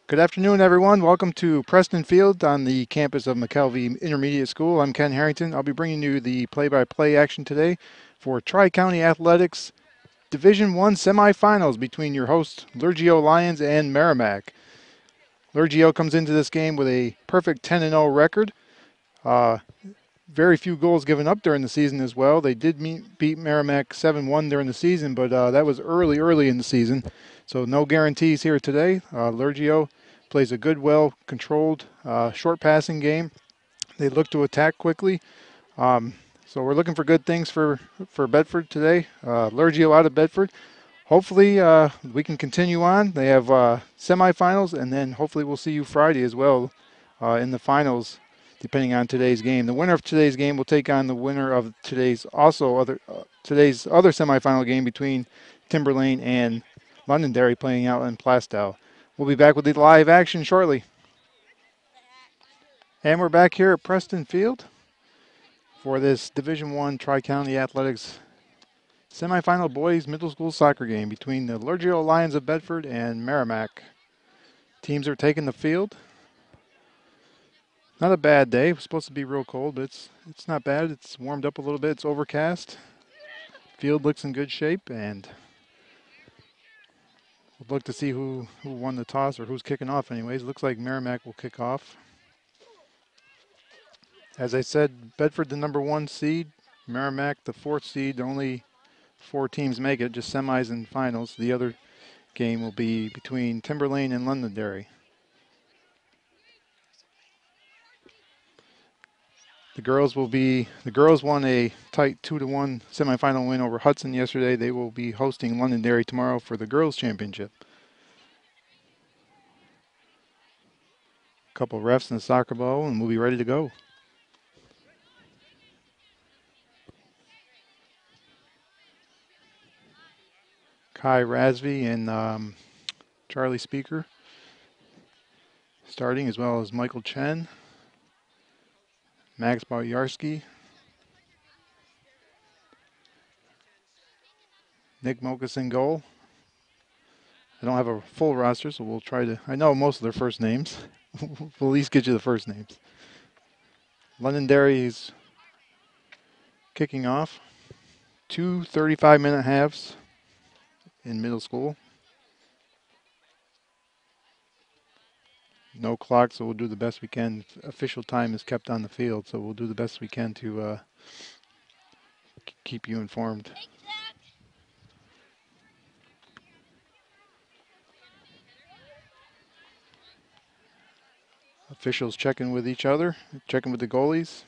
Good afternoon, everyone. Welcome to Preston Field on the campus of McKelvey Intermediate School. I'm Ken Harrington. I'll be bringing you the play-by-play action today for Tri-County Athletics Division I semifinals between your hosts, Lurgio Lions and Merrimack. Lurgio comes into this game with a perfect 10-0 record. Very few goals given up during the season as well. They did beat Merrimack 7-1 during the season, but that was early in the season. So no guarantees here today. Lurgio plays a good, well-controlled, short passing game. They look to attack quickly. So we're looking for good things for Bedford today. Lurgio out of Bedford. Hopefully we can continue on. They have semifinals, and then hopefully we'll see you Friday as well in the finals, depending on today's game. The winner of today's game will take on the winner of today's other semifinal game between Timberlane and Londonderry, playing out in Plastow. We'll be back with the live action shortly. And we're back here at Preston Field for this Division I Tri-County Athletics semifinal boys middle school soccer game between the Lurgio Lions of Bedford and Merrimack. Teams are taking the field. Not a bad day. It was supposed to be real cold, but it's not bad. It's warmed up a little bit. It's overcast. Field looks in good shape, and we'll look to see who won the toss or who's kicking off anyways. Looks like Merrimack will kick off. As I said, Bedford the number 1 seed, Merrimack the 4th seed. Only 4 teams make it, just semis and finals. The other game will be between Timberlane and Londonderry. The girls won a tight 2-1 semifinal win over Hudson yesterday. They will be hosting Londonderry tomorrow for the girls championship. A couple refs in the soccer ball, and we'll be ready to go. Kai Razvi and Charlie Speaker starting, as well as Michael Chen, Max Boyarsky, Nick Mokas in goal. I don't have a full roster, so we'll try to. I know most of their first names. We'll at least get you the first names. Londonderry is kicking off. 2 35-minute halves in middle school. No clock, so we'll do the best we can. Official time is kept on the field, so we'll do the best we can to keep you informed. Officials checking with each other, checking with the goalies.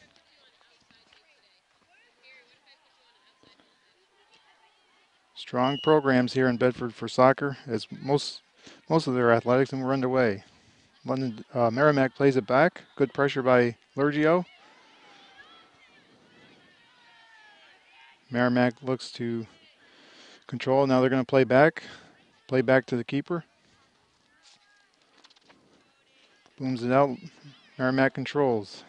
Strong programs here in Bedford for soccer, as most of their athletics, and we're underway. Merrimack plays it back. Good pressure by Lurgio. Merrimack looks to control. Now they're going to play back. Play back to the keeper. Booms it out. Merrimack controls.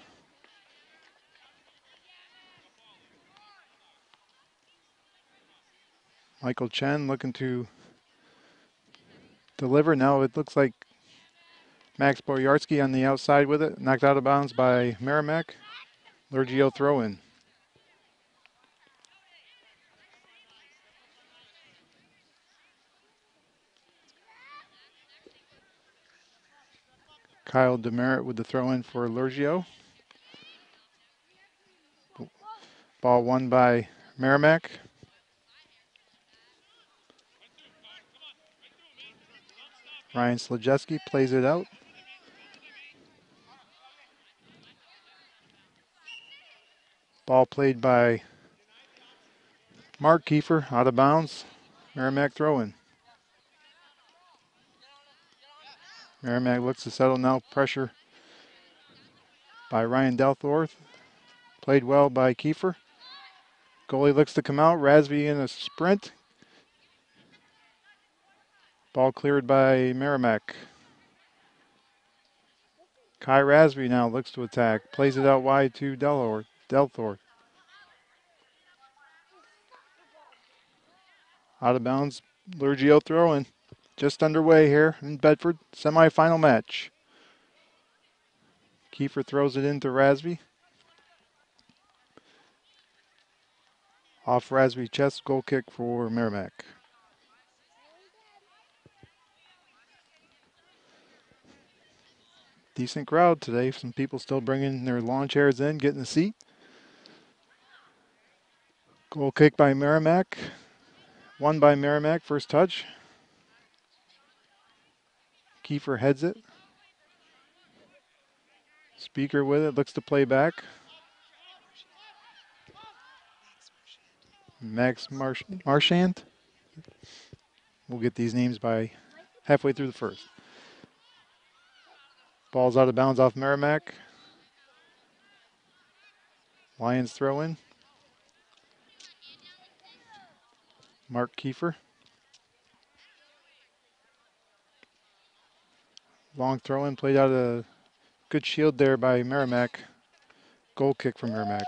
Michael Chen looking to deliver. Now it looks like Max Boyarsky on the outside with it. Knocked out of bounds by Merrimack. Lurgio throw in. Kyle Demerit with the throw in for Lurgio. Ball won by Merrimack. Ryan Slajeski plays it out. Ball played by Mark Kiefer out of bounds. Merrimack throw-in. Merrimack looks to settle now. Pressure by Ryan Delthorth. Played well by Kiefer. Goalie looks to come out. Rasby in a sprint. Ball cleared by Merrimack. Kai Rasby now looks to attack. Plays it out wide to Delthorth. Out of bounds. Lurgio throw-in. Just underway here in Bedford. Semifinal match. Kiefer throws it into Rasby. Off Rasby chest, goal kick for Merrimack. Decent crowd today. Some people still bringing their lawn chairs in, getting a seat. Goal kick by Merrimack. Won by Merrimack, first touch. Kiefer heads it. Speaker with it, looks to play back. Max Marchand. We'll get these names by halfway through the first. Ball's out of bounds off Merrimack. Lions throw in. Mark Kiefer. Long throw in, played out a good shield there by Merrimack. Goal kick from Merrimack.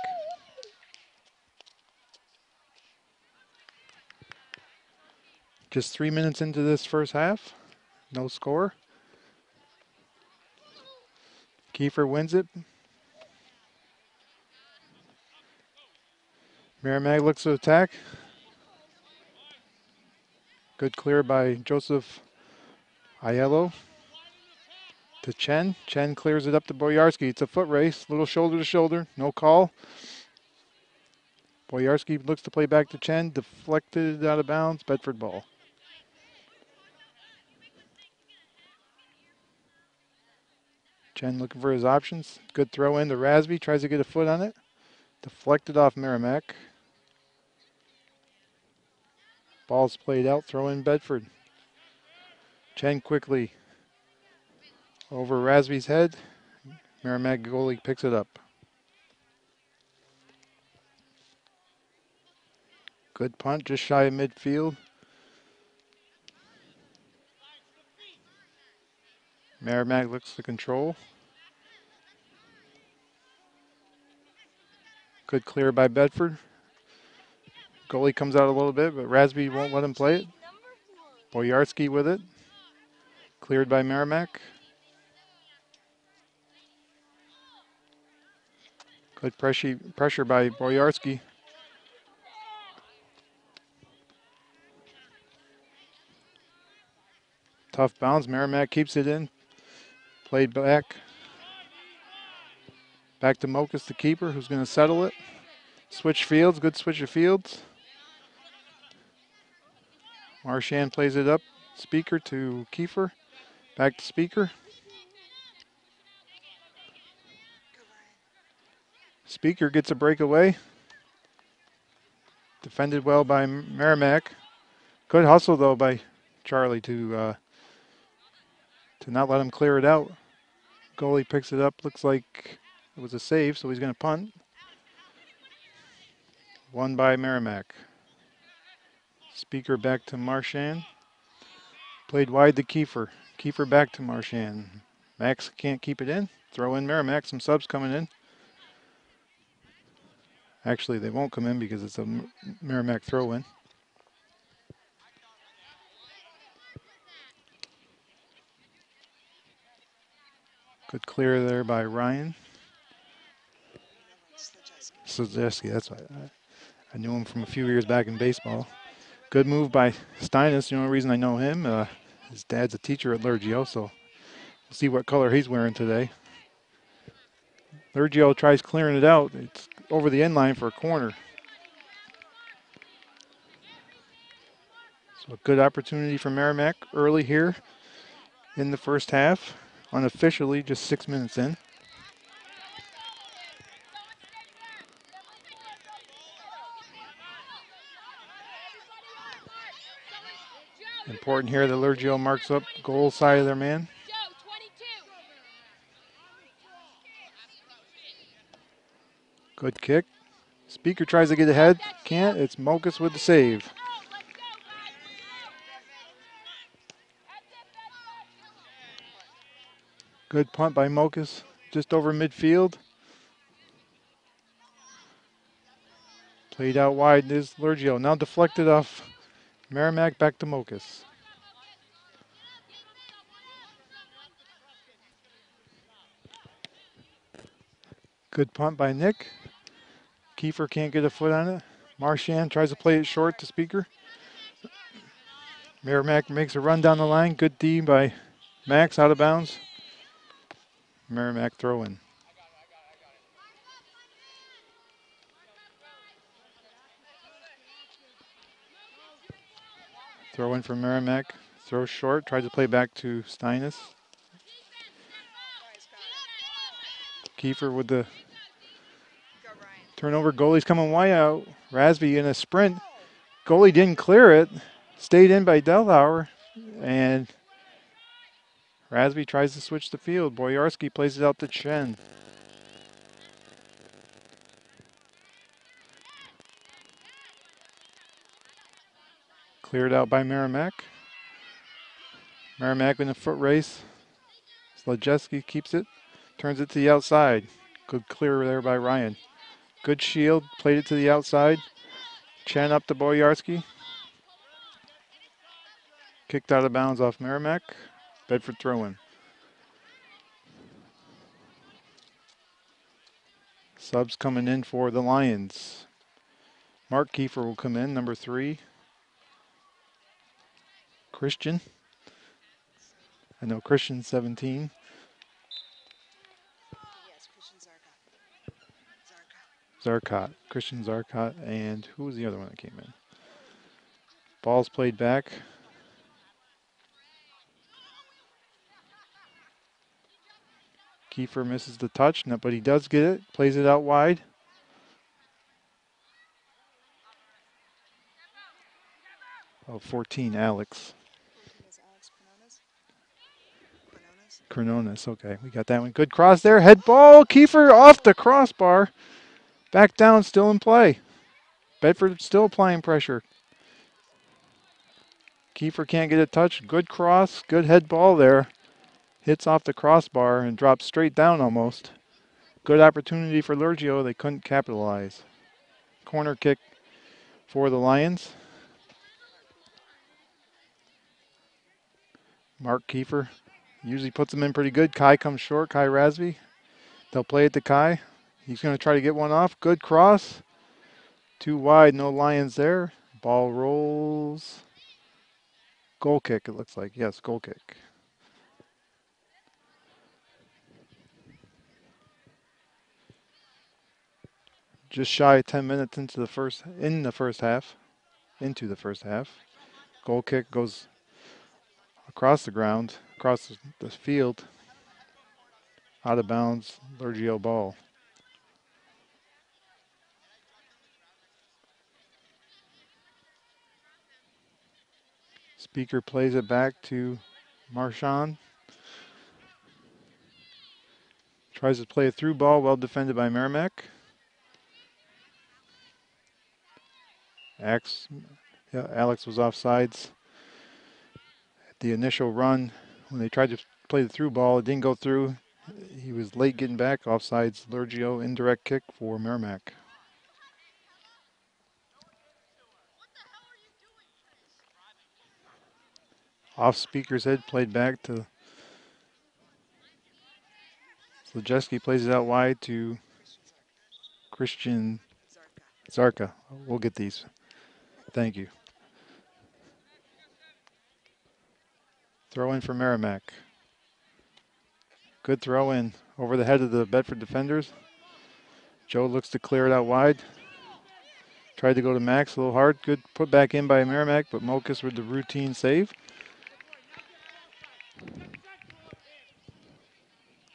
Just 3 minutes into this first half. No score. Kiefer wins it. Merrimack looks to attack. Good clear by Joseph Aiello to Chen. Chen clears it up to Boyarski. It's a foot race. Little shoulder to shoulder. No call. Boyarski looks to play back to Chen. Deflected out of bounds. Bedford ball. Chen looking for his options. Good throw in to Rasby. Tries to get a foot on it. Deflected off Merrimack. Ball's played out. Throw in Bedford. Chen quickly over Rasby's head. Merrimack goalie picks it up. Good punt, just shy of midfield. Merrimack looks to control. Good clear by Bedford. Goalie comes out a little bit, but Rasby won't let him play it. Boyarski with it. Cleared by Merrimack. Good pressure by Boyarski. Tough bounce. Merrimack keeps it in. Played back. Back to Mokas, the keeper, who's going to settle it. Switch fields. Good switch of fields. Marchand plays it up. Speaker to Kiefer. Back to Speaker. Speaker gets a breakaway. Defended well by Merrimack. Good hustle, though, by Charlie to not let him clear it out. Goalie picks it up. Looks like it was a save, so he's going to punt. Won by Merrimack. Speaker back to Marchand. Played wide to Kiefer. Kiefer back to Marchand. Max can't keep it in. Throw in Merrimack. Some subs coming in. Actually, they won't come in because it's a Merrimack throw-in. Good clear there by Ryan. Slajewski, that's why I knew him from a few years back in baseball. Good move by Steinis. The only reason I know him, his dad's a teacher at Lurgio, so we'll see what color he's wearing today. Lurgio tries clearing it out. It's over the end line for a corner. So a good opportunity for Merrimack early here in the first half. Unofficially, just 6 minutes in. important here that Lurgio marks up goal side of their man. Good kick. Speaker tries to get ahead. Can't. It's Mokus with the save. Good punt by Mokus. Just over midfield. Played out wide is Lurgio. Now deflected off Merrimack, back to Mokus. Good punt by Nick. Kiefer can't get a foot on it. Marchand tries to play it short to Speaker. Merrimack makes a run down the line. Good D by Max, out of bounds. Merrimack throw in. Throw in for Merrimack. Throw short. Tries to play back to Steinis. Kiefer with the turnover. Goalie's coming wide out. Rasby in a sprint. Goalie didn't clear it. Stayed in by Delhauer. And Rasby tries to switch the field. Boyarski plays it out to Chen. Cleared out by Merrimack. Merrimack in a foot race. Slajewski keeps it. Turns it to the outside. Good clear there by Ryan. Good shield. Played it to the outside. Chen up to Boyarski. Kicked out of bounds off Merrimack. Bedford throw-in. Subs coming in for the Lions. Mark Kiefer will come in, number 3. Christian. I know Christian's 17. Yes, Christian Zarkot. Zarkot. Christian Zarkot. And who was the other one that came in? Ball's played back. Kiefer misses the touch, but he does get it. Plays it out wide. Oh, 14, Alex. 14 is Alex Quinones. Quinones, okay. We got that one. Good cross there. Head ball. Kiefer off the crossbar. Back down, still in play. Bedford still applying pressure. Kiefer can't get a touch. Good cross. Good head ball there. Hits off the crossbar and drops straight down almost. Good opportunity for Lurgio. They couldn't capitalize. Corner kick for the Lions. Mark Kiefer usually puts them in pretty good. Kai comes short. Kai Rasby. They'll play it to Kai. He's going to try to get one off. Good cross. Too wide. No Lions there. Ball rolls. Goal kick, it looks like. Yes, goal kick. Just shy of 10 minutes into the first half. Goal kick goes across the ground, across the field, out of bounds, Lurgio ball. Speaker plays it back to Marchand. Tries to play a through ball, well defended by Merrimack. Alex was offsides. At the initial run, when they tried to play the through ball, it didn't go through. He was late getting back. Offsides, Lurgio, indirect kick for Merrimack. Off Speaker's head, played back to Slajewski, plays it out wide to Christian Zarka. We'll get these. Thank you. Throw in for Merrimack. Good throw in over the head of the Bedford defenders. Joe looks to clear it out wide. Tried to go to Max a little hard. Good put back in by Merrimack, but Mokus with the routine save.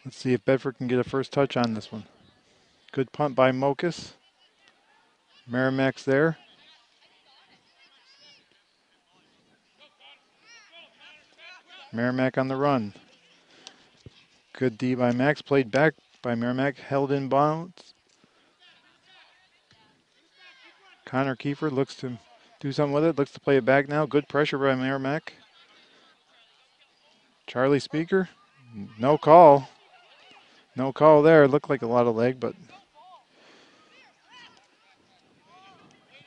Let's see if Bedford can get a first touch on this one. Good punt by Mokus. Merrimack's there. Merrimack on the run. Good D by Max, played back by Merrimack, held in bounds. Connor Kiefer looks to do something with it, looks to play it back now. Good pressure by Merrimack. Charlie Speaker, no call. No call there. Looked like a lot of leg, but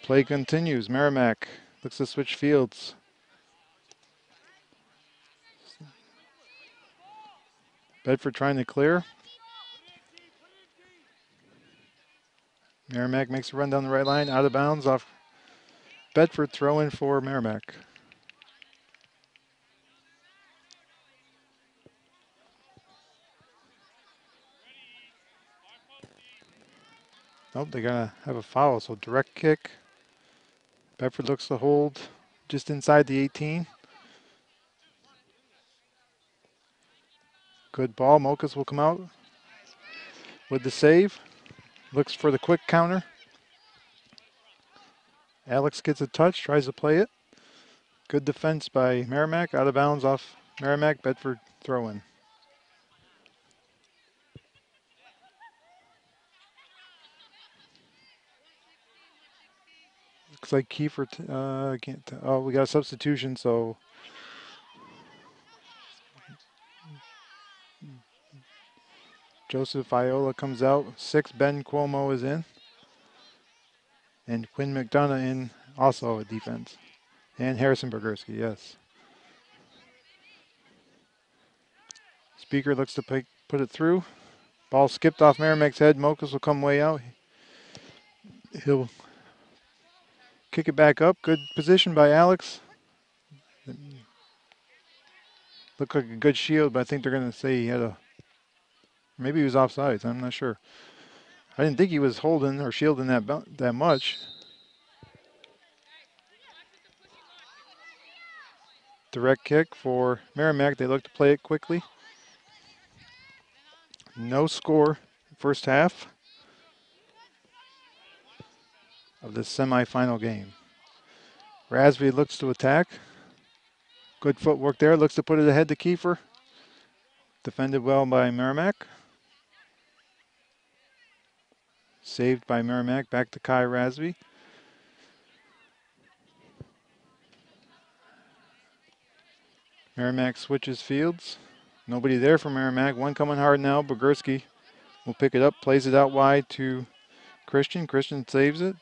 play continues. Merrimack looks to switch fields. Bedford trying to clear. Merrimack makes a run down the right line, out of bounds off Bedford, throw in for Merrimack. Nope, they're going to have a foul, so direct kick. Bedford looks to hold just inside the 18. Good ball. Mokas will come out with the save. Looks for the quick counter. Alex gets a touch, tries to play it. Good defense by Merrimack, out of bounds off Merrimack. Bedford throw in. Looks like Kiefer, we got a substitution, so Joseph Iola comes out. 6, Ben Cuomo is in. And Quinn McDonough in also a defense. And Harrison Bergerski, yes. Speaker looks to put it through. Ball skipped off Merrimack's head. Mokas will come way out. He'll kick it back up. Good position by Alex. Looked like a good shield, but I think they're going to say he had a... Maybe he was offsides. I'm not sure. I didn't think he was holding or shielding that much. Direct kick for Merrimack. They look to play it quickly. No score first half of the semifinal game. Rasby looks to attack. Good footwork there. Looks to put it ahead to Kiefer. Defended well by Merrimack. Saved by Merrimack. Back to Kai Rasby. Merrimack switches fields. Nobody there for Merrimack. One coming hard now. Bogerski will pick it up. Plays it out wide to Christian. Christian saves it.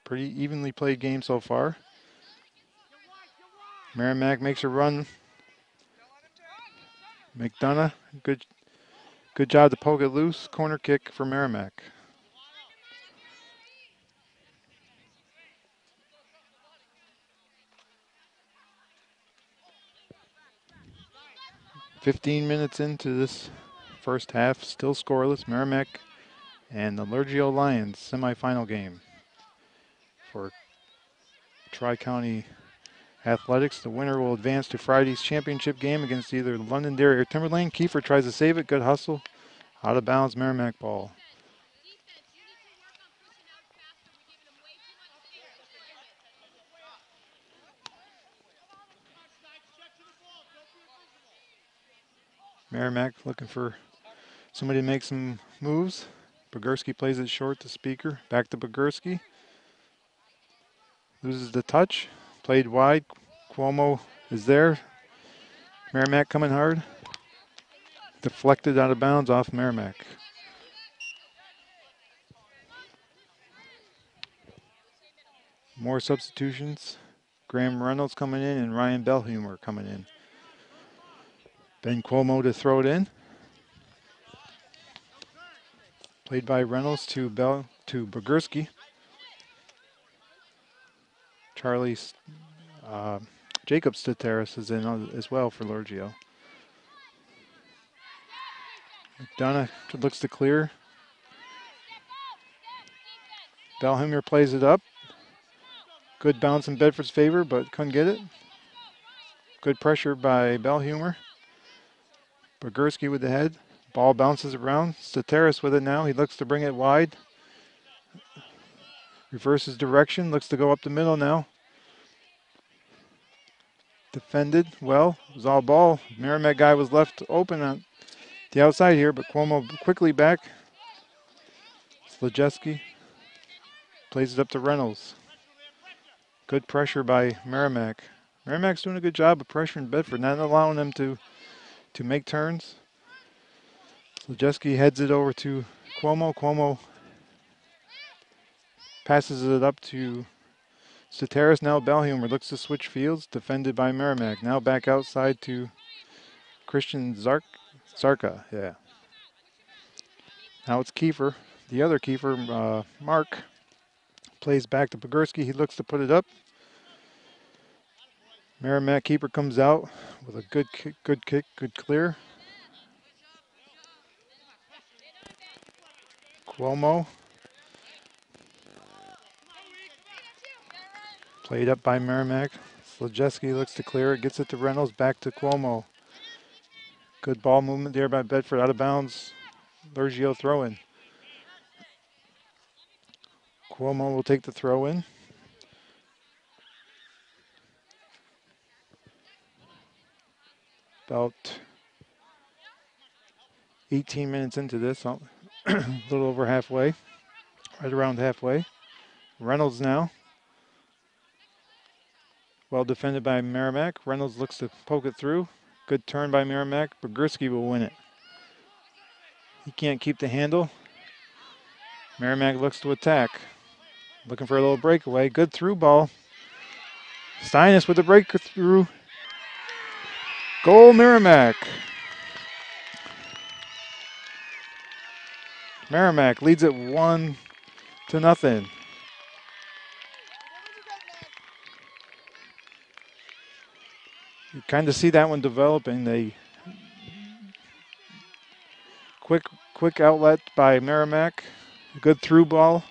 Pretty evenly played game so far. Merrimack makes a run. McDonough, good job to poke it loose. Corner kick for Merrimack. .15 minutes into this first half, still scoreless. Merrimack and the Lurgio Lions semifinal game for Tri-County Athletics. The winner will advance to Friday's championship game against either Londonderry or Timberlane. Kiefer tries to save it. Good hustle. Out of bounds, Merrimack ball. Merrimack looking for somebody to make some moves. Bogerski plays it short to Speaker. Back to Bogerski. Loses the touch. Played wide. Cuomo is there. Merrimack coming hard. Deflected out of bounds off Merrimack. More substitutions. Graham Reynolds coming in and Ryan Belhumer coming in. Ben Cuomo to throw it in. Played by Reynolds to Bogerski. Charlie Jacob Stateris is in as well for Lurgio. McDonough looks to clear. Belhumer plays it up. Good bounce in Bedford's favor, but couldn't get it. Good pressure by Belhumer. Bogerski with the head. Ball bounces around. Stateris with it now. He looks to bring it wide. Reverses direction, looks to go up the middle now. Defended well, it was all ball. Merrimack guy was left open on the outside here, but Cuomo quickly back. Slajeski plays it up to Reynolds. Good pressure by Merrimack. Merrimack's doing a good job of pressuring Bedford, not allowing them to make turns. Slajeski heads it over to Cuomo. Cuomo passes it up to Soteris. Now Belhumer looks to switch fields, defended by Merrimack. Now back outside to Christian Zarka. Yeah. Now it's Kiefer. The other Kiefer, Mark, plays back to Pogorski. He looks to put it up. Merrimack keeper comes out with a good kick, good clear. Cuomo. Played up by Merrimack. Slajeski looks to clear it, gets it to Reynolds, back to Cuomo. Good ball movement there by Bedford, out of bounds. Lurgio throw in. Cuomo will take the throw in. About 18 minutes into this, a little over halfway, right around halfway. Reynolds now. Well defended by Merrimack. Reynolds looks to poke it through. Good turn by Merrimack. Pogorski will win it. He can't keep the handle. Merrimack looks to attack. Looking for a little breakaway. Good through ball. Steinis with the breakthrough. Goal Merrimack. Merrimack leads it 1-0. You kind of see that one developing. They quick outlet by Merrimack. Good through ball.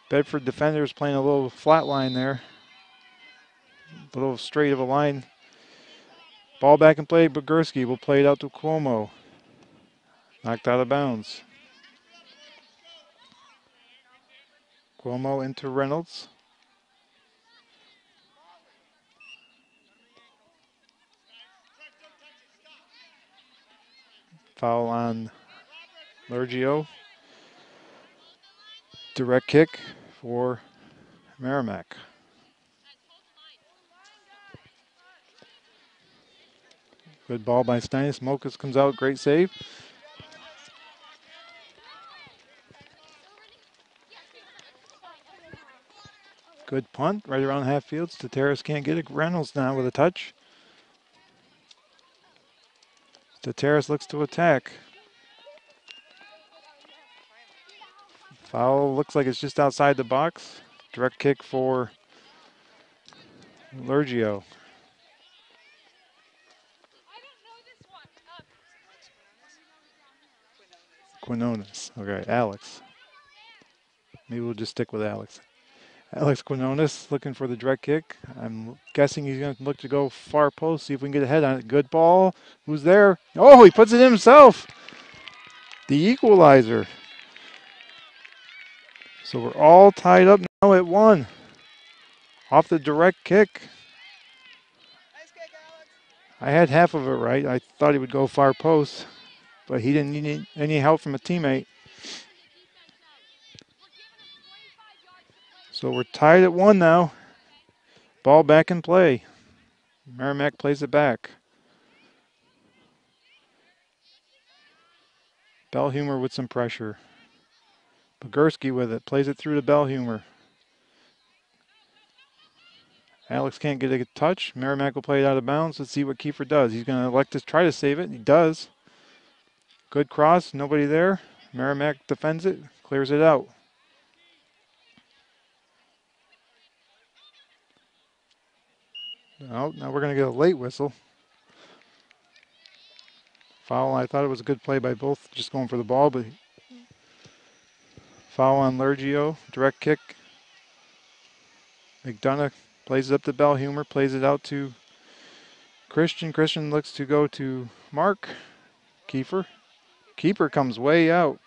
Bedford defenders playing a little flat line there. A little straight of a line. Ball back in play. Pogorski will play it out to Cuomo. Knocked out of bounds. Cuomo into Reynolds. Foul on Lurgio. Direct kick for Merrimack. Good ball by Steinis. Mokas comes out. Great save. Good punt right around half field. Stateris can't get it. Reynolds now with a touch. Stateris looks to attack. Foul looks like it's just outside the box. Direct kick for Lurgio. Quinones. Okay, Alex. Maybe we'll just stick with Alex. Alex Quinones looking for the direct kick. I'm guessing he's going to look to go far post, see if we can get a head on it. Good ball. Who's there? Oh, he puts it in himself. The equalizer. So we're all tied up now at 1. Off the direct kick. I had half of it right. I thought he would go far post, but he didn't need any help from a teammate. So we're tied at 1 now. Ball back in play. Merrimack plays it back. Belhumer with some pressure. Pogorski with it. Plays it through to Belhumer. Alex can't get a touch. Merrimack will play it out of bounds. Let's see what Kiefer does. He's going to elect to try to save it. He does. Good cross. Nobody there. Merrimack defends it. Clears it out. Oh, now we're going to get a late whistle. Foul. I thought it was a good play by both, just going for the ball, but foul on Lurgio. Direct kick. McDonough plays it up to Belhumer, plays it out to Christian. Christian looks to go to Mark. Kiefer. Keeper comes way out.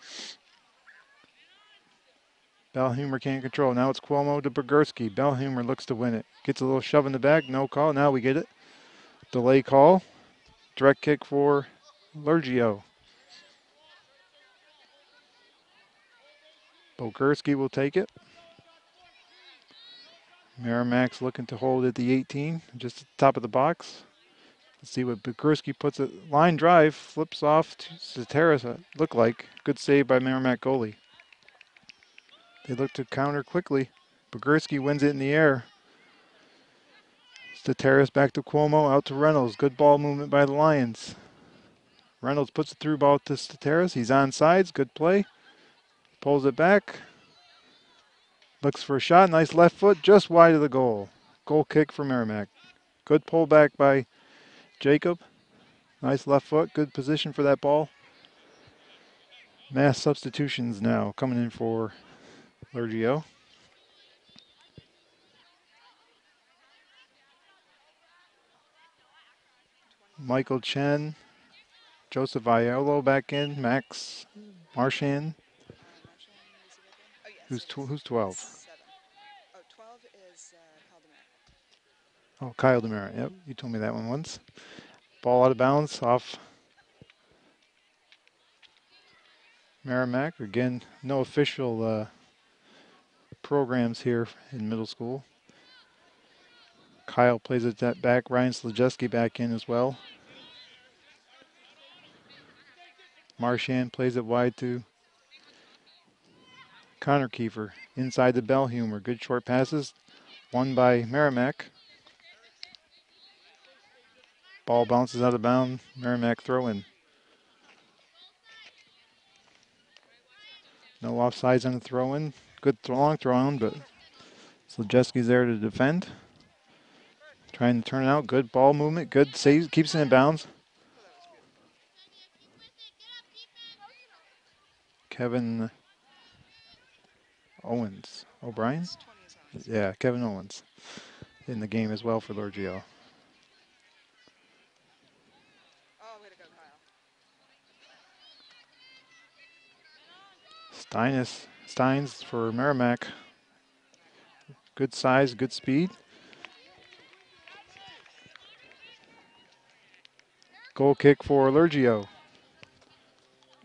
Belhumer can't control. Now it's Cuomo to Bogurski. Belhumer looks to win it. Gets a little shove in the back. No call. Now we get it. Delay call. Direct kick for Lurgio. Bogurski will take it. Merrimack's looking to hold at the 18, just at the top of the box. Let's see what Bogurski puts it. Line drive, flips off to Sateras. Look like good save by Merrimack goalie. They look to counter quickly. Bogurski wins it in the air. Sateras back to Cuomo, out to Reynolds. Good ball movement by the Lions. Reynolds puts a through ball to Sateras. He's on sides. Good play. Pulls it back. Looks for a shot. Nice left foot, just wide of the goal. Goal kick for Merrimack. Good pullback by Jacob. Nice left foot. Good position for that ball. Mass substitutions now coming in for Lurgio. Michael Chen. Joseph Aiello back in. Max Marchand. Marchand needs to get there. Oh, yeah. So Who's 12? 7. Oh, 12 is Caldemer. Oh, Kyle Demera. Yep, you told me that one once. Ball out of bounds off Merrimack. Again, no official programs here in middle school. Kyle plays it that back. Ryan Slajeski back in as well. Marchand plays it wide to Connor Kiefer. Inside the Belhumer. Good short passes. Won by Merrimack. Ball bounces out of bounds. Merrimack throw in. No offsides on the throw in. Good long throw in, but Slajeski's there to defend. Trying to turn it out. Good ball movement. Good save. Keeps it in bounds. Oh, that was beautiful. Kevin Owens. O'Brien? Yes, 20 is Owens. Yeah, Kevin Owens in the game as well for Lurgio. Oh, way to go, Kyle. Steins for Merrimack. Good size, good speed. Goal kick for Lurgio.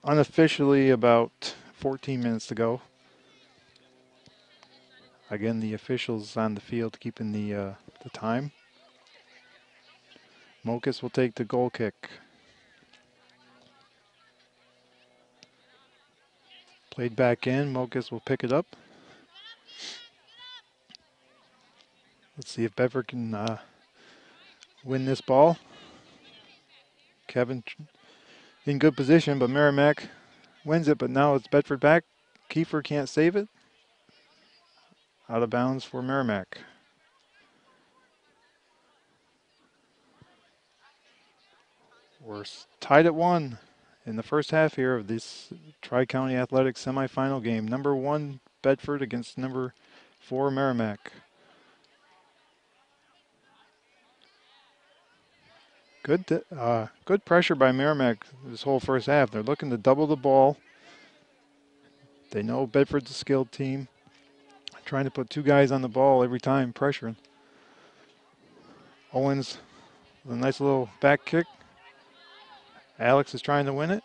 Unofficially about 14 minutes to go. Again, the officials on the field keeping the time. Mokas will take the goal kick. Played back in. Mokas will pick it up. Let's see if Bedford can win this ball. Kevin in good position, but Merrimack wins it, but now it's Bedford back. Kiefer can't save it. Out of bounds for Merrimack. We're tied at 1 in the first half here of this Tri-County Athletics semifinal game. Number 1 Bedford against number 4 Merrimack. Good pressure by Merrimack this whole first half. They're looking to double the ball. They know Bedford's a skilled team. Trying to put 2 guys on the ball every time, pressuring. Owens with a nice little back kick. Alex is trying to win it.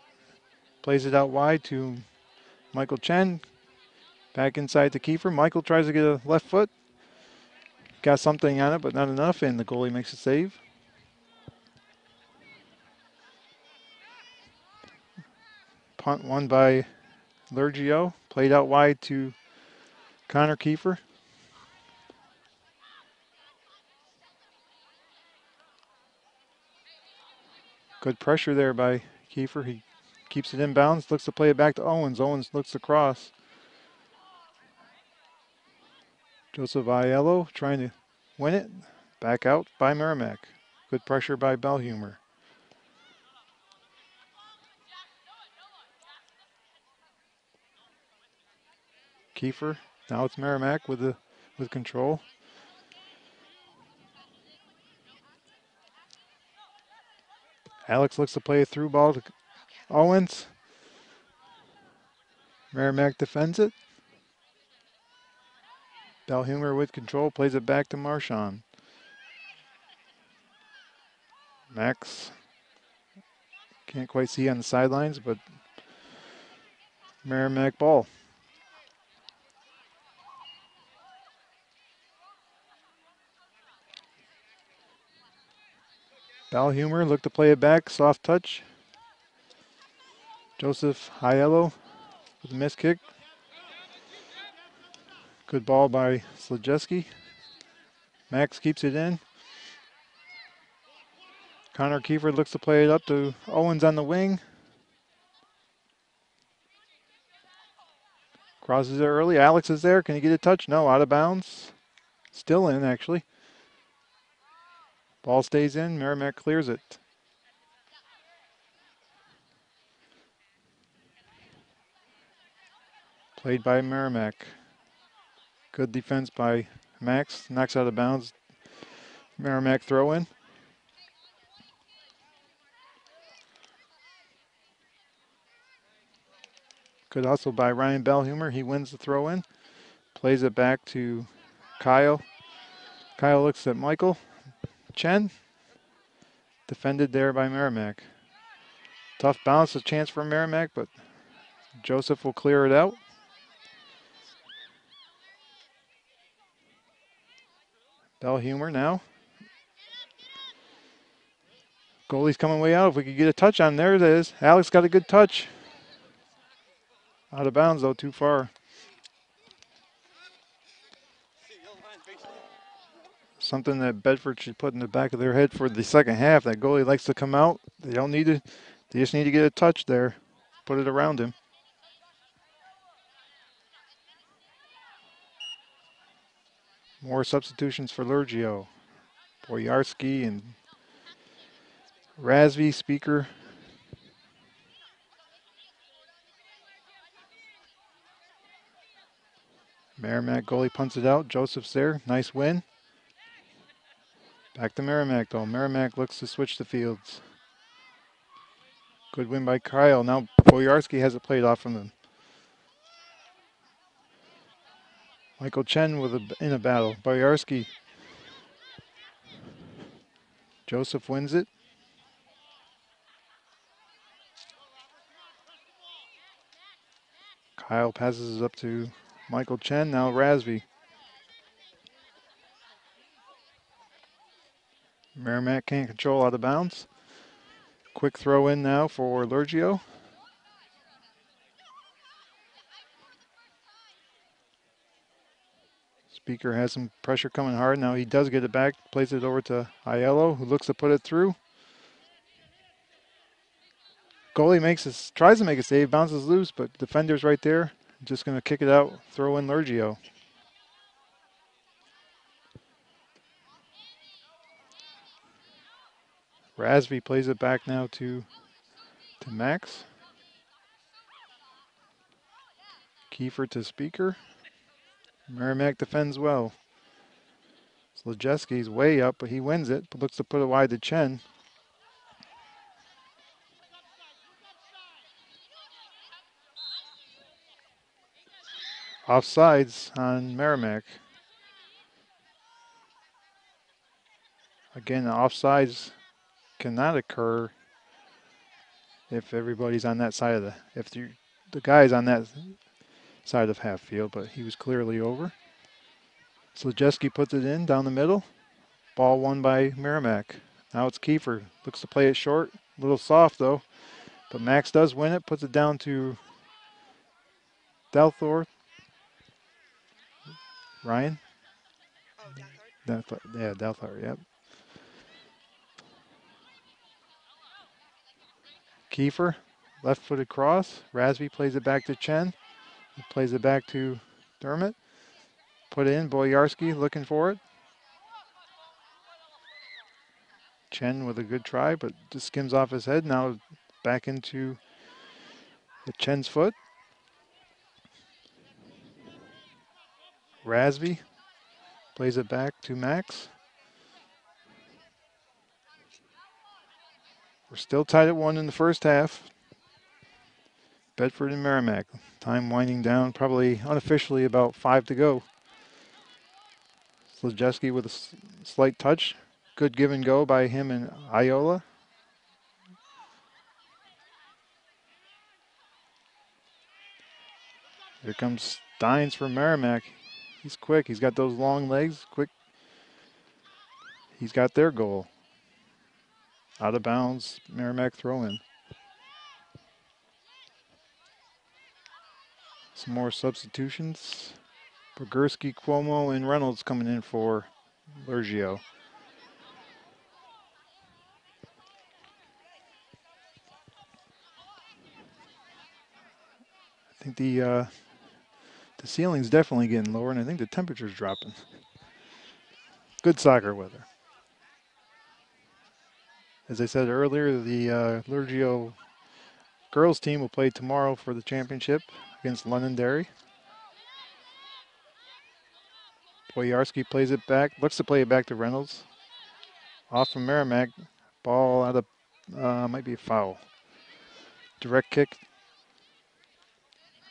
Plays it out wide to Michael Chen. Back inside to Kiefer. Michael tries to get a left foot. Got something on it, but not enough, and the goalie makes a save. Punt won by Lurgio. Played out wide to Connor Kiefer. Good pressure there by Kiefer. He keeps it in bounds, looks to play it back to Owens. Owens looks across. Joseph Aiello trying to win it. Back out by Merrimack. Good pressure by Belhumer. Kiefer. Now it's Merrimack with control. Alex looks to play a through ball to Owens. Merrimack defends it. Belhumer with control, plays it back to Marchand. Max can't quite see on the sidelines, but Merrimack ball. Belhumer looked to play it back, soft touch. Joseph Aiello with a missed kick. Good ball by Slajewski. Max keeps it in. Connor Kiefer looks to play it up to Owens on the wing. Crosses it early. Alex is there. Can he get a touch? No, out of bounds. Still in, actually. Ball stays in. Merrimack clears it. Played by Merrimack. Good defense by Max. Knocks out of bounds. Merrimack throw in. Good hustle by Ryan Belhumer. He wins the throw in. Plays it back to Kyle. Kyle looks at Michael Chen. Defended there by Merrimack. Tough bounce, a chance for Merrimack, but Joseph will clear it out. Belhumer now. Goalie's coming way out. If we could get a touch on, there it is. Alex got a good touch. Out of bounds, though, too far. Something that Bedford should put in the back of their head for the second half. That goalie likes to come out. They don't need to. They just need to get a touch there. Put it around him. More substitutions for Lurgio. Boyarski and Razvi, Speaker. Merrimack goalie punts it out. Joseph's there. Nice win. Back to Merrimack, though. Merrimack looks to switch the fields. Good win by Kyle. Now Boyarski has it played off from him. Michael Chen in a battle. Boyarski. Joseph wins it. Kyle passes it up to Michael Chen. Now Razvi. Merrimack can't control out of bounds. Quick throw in now for Lurgio. Speaker has some pressure coming hard. Now he does get it back. Plays it over to Aiello, who looks to put it through. Goalie tries to make a save, bounces loose, but defender's right there. Just going to kick it out, throw in Lurgio. Razvi plays it back now to Max. Kiefer to Speaker. Merrimack defends well. Slajewski's way up, but he wins it, but looks to put it wide to Chen. Offsides on Merrimack. Again, offsides cannot occur if everybody's on that side of the guy's on that side of half field, but he was clearly over. Slajewski puts it in down the middle. Ball won by Merrimack. Now it's Kiefer. Looks to play it short. A little soft though. But Max does win it. Puts it down to Delthor. Ryan? Oh, Delthor, yep. Kiefer, left-footed cross. Razvi plays it back to Chen. He plays it back to Dermott. Put in, Boyarski looking for it. Chen with a good try, but just skims off his head. Now back into Chen's foot. Razvi plays it back to Max. We're still tied at 1 in the first half. Bedford and Merrimack. Time winding down, probably unofficially about 5 to go. Slajewski with a slight touch. Good give and go by him and Iola. Here comes Steins for Merrimack. He's quick. He's got those long legs. Quick. He's got their goal. Out of bounds. Merrimack throw in. Some more substitutions. Pogorski, Cuomo, and Reynolds coming in for Lurgio. I think the ceiling's definitely getting lower, and I think the temperature's dropping. Good soccer weather. As I said earlier, the Lurgio girls team will play tomorrow for the championship against Londonderry. Boyarski plays it back, looks to play it back to Reynolds. Off from Merrimack, ball out of, might be a foul. Direct kick.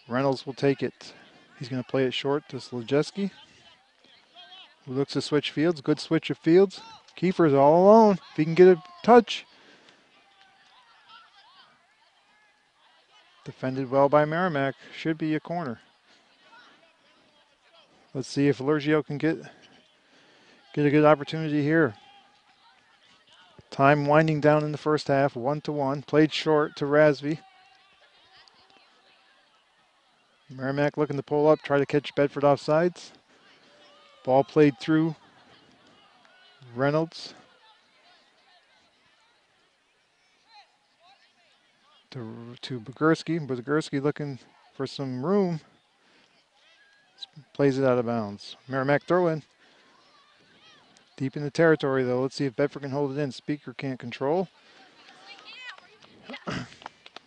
Reynolds will take it. He's going to play it short to Slajewski, who looks to switch fields. Good switch of fields. Kiefer's all alone. If he can get a touch. Defended well by Merrimack. Should be a corner. Let's see if Lurgio can get a good opportunity here. Time winding down in the first half, 1-1. Played short to Rasby. Merrimack looking to pull up, try to catch Bedford offsides. Ball played through Reynolds. To Bogorski. Bogorski looking for some room. Plays it out of bounds. Merrimack throw in. Deep in the territory though. Let's see if Bedford can hold it in. Speaker can't control.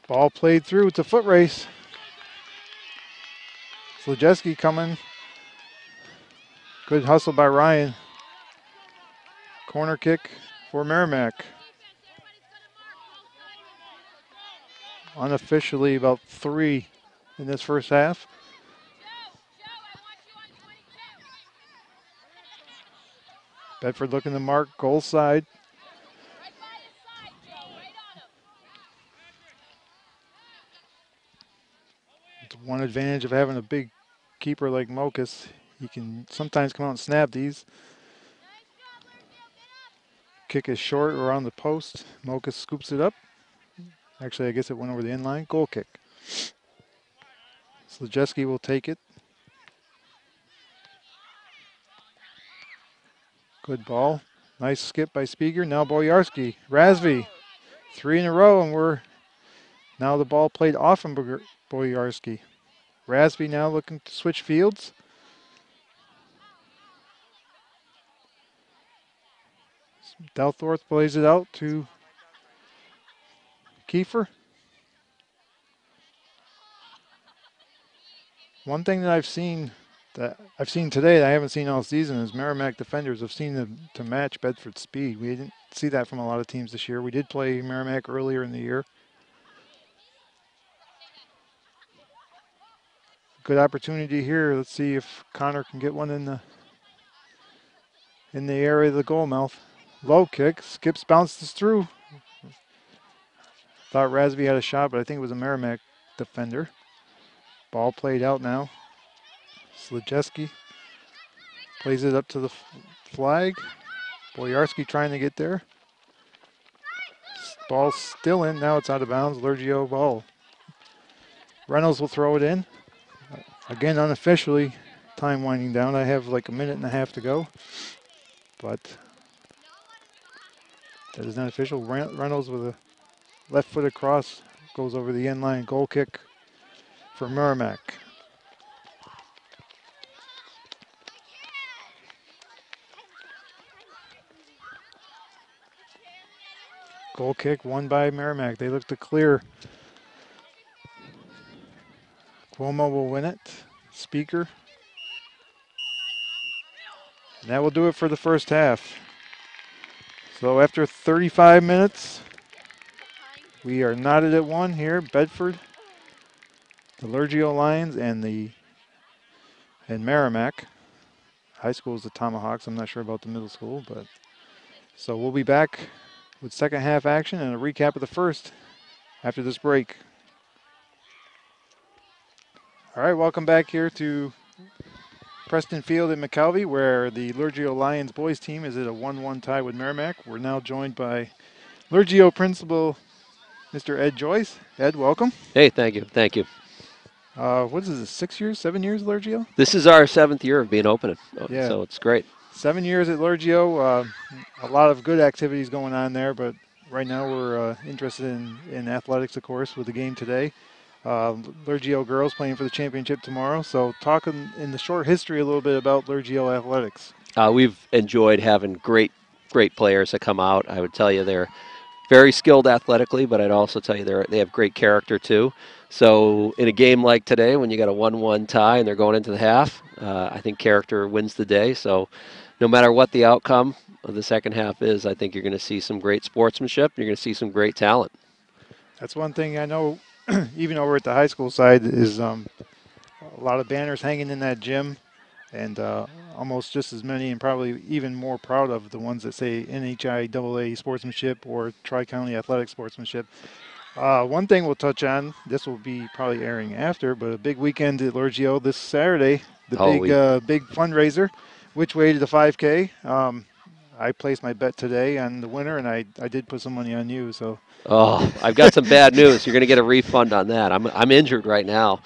Ball played through. It's a foot race. Slajewski coming. Good hustle by Ryan. Corner kick for Merrimack. Unofficially about 3 in this first half. Bedford looking to mark goal side. It's one advantage of having a big keeper like Mokus. He can sometimes come out and snap these. Kick is short around the post. Mokus scoops it up. Actually, I guess it went over the end line. Goal kick. Slajewski will take it. Good ball. Nice skip by Speaker. Now Boyarski. Rasby. 3 in a row, and we're now the ball played off from Boyarski. Rasby now looking to switch fields. Delthorpe plays it out to Kiefer. One thing that I've seen today that I haven't seen all season is Merrimack defenders have seen to match Bedford's speed. We didn't see that from a lot of teams this year. We did play Merrimack earlier in the year. Good opportunity here. Let's see if Connor can get one in the area of the goal mouth. Low kick, skips, bounces through. Thought Rasby had a shot, but I think it was a Merrimack defender. Ball played out now. Slajewski plays it up to the flag. Boyarski trying to get there. Ball's still in. Now it's out of bounds. Lurgio ball. Reynolds will throw it in. Again, unofficially, time winding down. I have like a minute and a half to go. But that is not official. Reynolds with a left-footed cross goes over the end line. Goal kick for Merrimack. Goal kick won by Merrimack. They look to clear. Cuomo will win it. Speaker. And that will do it for the first half. So after 35 minutes, we are knotted at 1 here. Bedford, the Lurgio Lions, and Merrimack. high school is the Tomahawks. I'm not sure about the middle school, but so we'll be back with second half action and a recap of the first after this break. All right, welcome back here to Preston Field in McKelvey, where the Lurgio Lions boys team is at a 1-1 tie with Merrimack. We're now joined by Lurgio principal Mr. Ed Joyce. Ed, welcome. Hey, thank you. Thank you. What is this, 6 years, 7 years, Lurgio? This is our 7th year of being open, Yeah, so it's great. 7 years at Lurgio. A lot of good activities going on there, but right now we're interested in athletics, of course, with the game today. Lurgio girls playing for the championship tomorrow. So talking in the short history a little bit about Lurgio athletics. We've enjoyed having great players that come out. I would tell you they're very skilled athletically, but I'd also tell you they have great character too. So in a game like today, when you got a 1-1 tie and they're going into the half, I think character wins the day. So no matter what the outcome of the second half is, I think you're going to see some great sportsmanship. You're going to see some great talent. That's one thing I know, even over at the high school side, is a lot of banners hanging in that gym, and almost just as many, and probably even more proud of the ones that say NHI AA sportsmanship or Tri-County athletic sportsmanship. One thing we'll touch on, this will be probably airing after, but a big weekend at Lurgio this Saturday, the big fundraiser, which way to the 5K. I placed my bet today on the winner, and I did put some money on you. So. Oh, I've got some bad news. You're going to get a refund on that. I'm injured right now.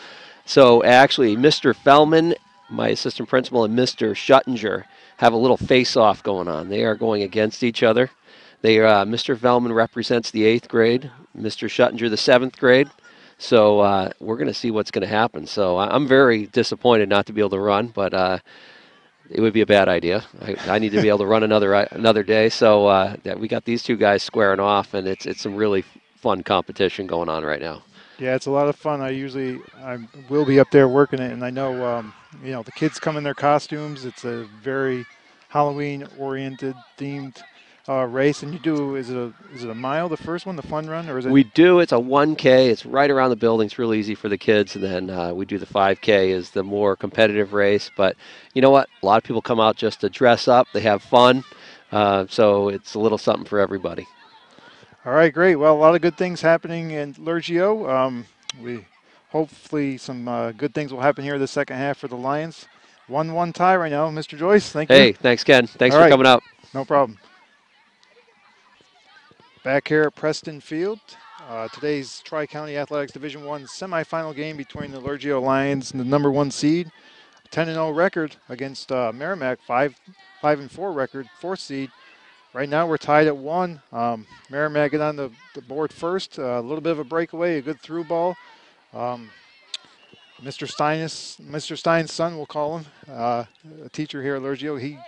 So actually, Mr. Fellman, my assistant principal, and Mr. Schuttinger have a little face-off going on. They are going against each other. Mr. Fellman represents the 8th grade, Mr. Schuttinger the 7th grade. So we're going to see what's going to happen. So I'm very disappointed not to be able to run, but it would be a bad idea. I need to be able to run another day. So we got these two guys squaring off, and it's some really fun competition going on right now. Yeah, it's a lot of fun. I will be up there working it, and I know the kids come in their costumes. It's a very Halloween-oriented themed race, and is it a mile, the first one, the fun run, or is it? We do. It's a 1K. It's right around the building. It's real easy for the kids, and then we do the 5K is the more competitive race. But you know what? A lot of people come out just to dress up. They have fun, so it's a little something for everybody. All right, great. Well, a lot of good things happening in Lurgio. We hopefully some good things will happen here in the second half for the Lions. 1-1 tie right now, Mr. Joyce. Thank you. Hey, thanks, Ken. Thanks All for right. coming out. No problem. Back here at Preston Field, today's Tri-County Athletics Division I semifinal game between the Lurgio Lions and the number 1 seed, 10-0 record against Merrimack, 5-4 record, 4th seed. Right now we're tied at 1. Merrimack get on the board first. A little bit of a breakaway, a good through ball. Mr. Stein's son, we'll call him, a teacher here at Lurgio.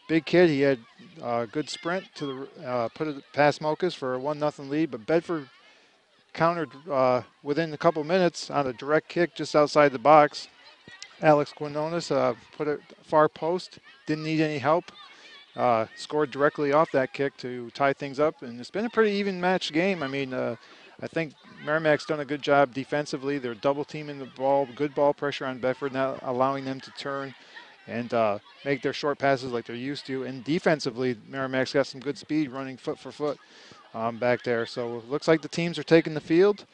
Big kid. He had a good sprint to put it past Mokas for a 1-0 lead, but Bedford countered within a couple minutes on a direct kick just outside the box. Alex Quinones put it far post. Didn't need any help. Scored directly off that kick to tie things up, and it's been a pretty even match game. I mean, I think Merrimack's done a good job defensively. They're double teaming the ball, good ball pressure on Bedford, not allowing them to turn and make their short passes like they're used to. And defensively, Merrimack's got some good speed running foot for foot back there. So it looks like the teams are taking the field.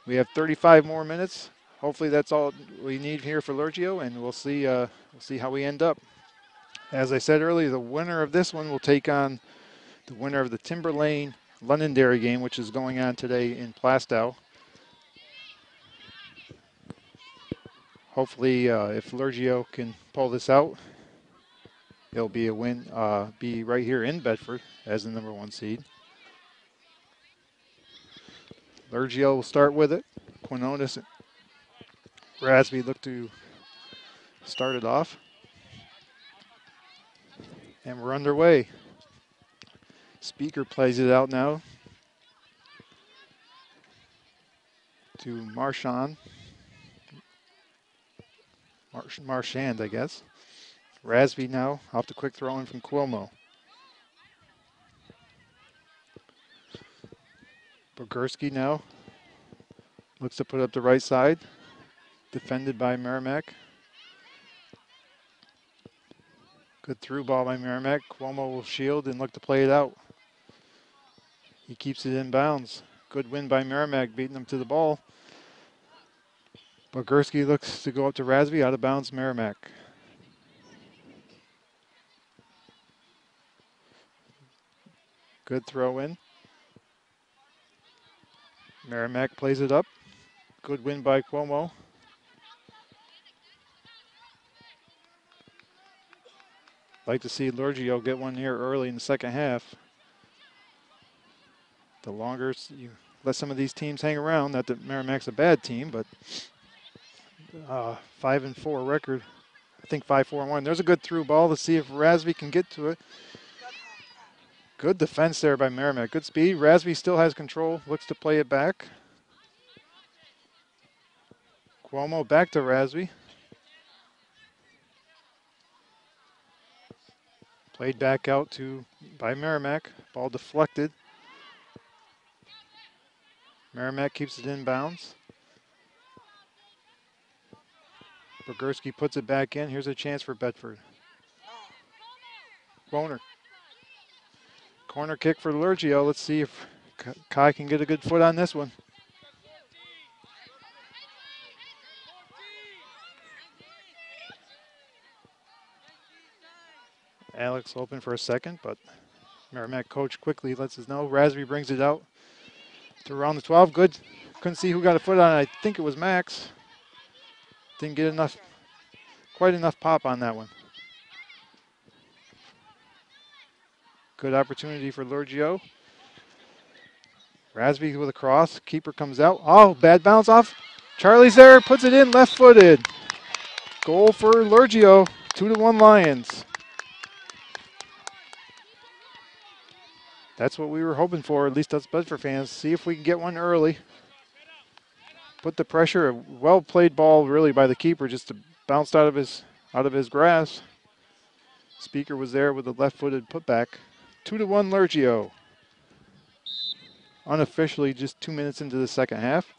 We have 35 more minutes. Hopefully that's all we need here for Lurgio, and we'll see how we end up. As I said earlier, the winner of this one will take on the winner of the Timber Lane Londonderry game, which is going on today in Plastow. Hopefully, if Lurgio can pull this out, it'll be a win, be right here in Bedford as the number 1 seed. Lurgio will start with it. Quinones and Rasby look to start it off. And we're underway. Speaker plays it out now to Marchand, I guess. Rasby now off the quick throw in from Cuomo. Bogursky now looks to put up the right side, defended by Merrimack. Good through ball by Merrimack. Cuomo will shield and look to play it out. He keeps it in bounds. Good win by Merrimack, beating them to the ball. Bogursky looks to go up to Rasby, out of bounds Merrimack. Good throw in. Merrimack plays it up. Good win by Cuomo. Like to see Lurgio get one here early in the second half. The longer you let some of these teams hang around, not that Merrimack's a bad team, but 5-4 record. I think 5-4-1. There's a good through ball. Let's see if Rasby can get to it. Good defense there by Merrimack. Good speed. Rasby still has control. Looks to play it back. Cuomo back to Rasby. Played back out by Merrimack. Ball deflected. Merrimack keeps it in bounds. Bogursky puts it back in. Here's a chance for Bedford. Corner kick for Lurgio. Let's see if Kai can get a good foot on this one. Alex open for a second, but Merrimack coach quickly lets us know. Rasby brings it out to around the 12. Good. Couldn't see who got a foot on it. I think it was Max. Didn't get quite enough pop on that one. Good opportunity for Lurgio. Rasby with a cross. Keeper comes out. Oh, bad bounce off. Charlie's there. Puts it in left-footed. Goal for Lurgio. 2-1 Lions. That's what we were hoping for, at least us Bedford fans. See if we can get one early. Put the pressure. A well-played ball, really, by the keeper, just to bounced out of his grasp. Speaker was there with a left-footed putback. 2-1 Lurgio. Unofficially, just 2 minutes into the second half.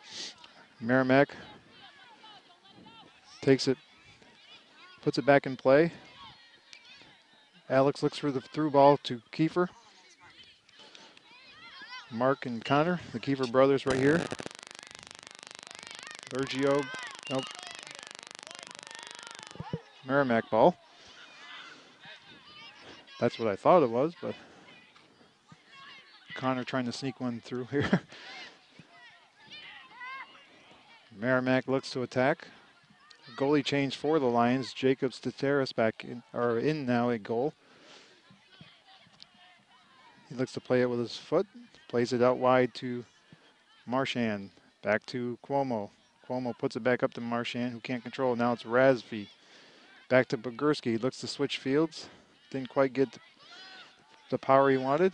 Merrimack takes it, puts it back in play. Alex looks for the through ball to Kiefer. Mark and Connor, the Kiefer brothers right here. Lurgio, nope. Merrimack ball. That's what I thought it was, but Connor trying to sneak one through here. Merrimack looks to attack. Goalie change for the Lions. Jacobs to Terrace back in now at goal. He looks to play it with his foot. Plays it out wide to Marchand. Back to Cuomo. Cuomo puts it back up to Marchand, who can't control it. Now it's Rasby. Back to Bogursky. Looks to switch fields. Didn't quite get the power he wanted.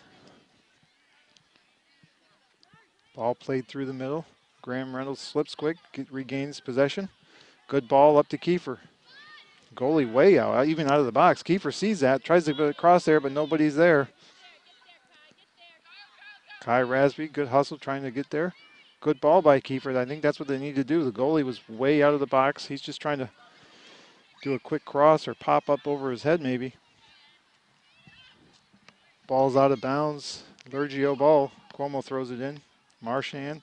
Ball played through the middle. Graham Reynolds slips quick, regains possession. Good ball up to Kiefer. Goalie way out, even out of the box. Kiefer sees that, tries to get across there, but nobody's there. Kai Rasby, good hustle trying to get there. Good ball by Kiefer. I think that's what they need to do. The goalie was way out of the box. He's just trying to do a quick cross or pop up over his head maybe. Ball's out of bounds. Lurgio ball. Cuomo throws it in. Marchand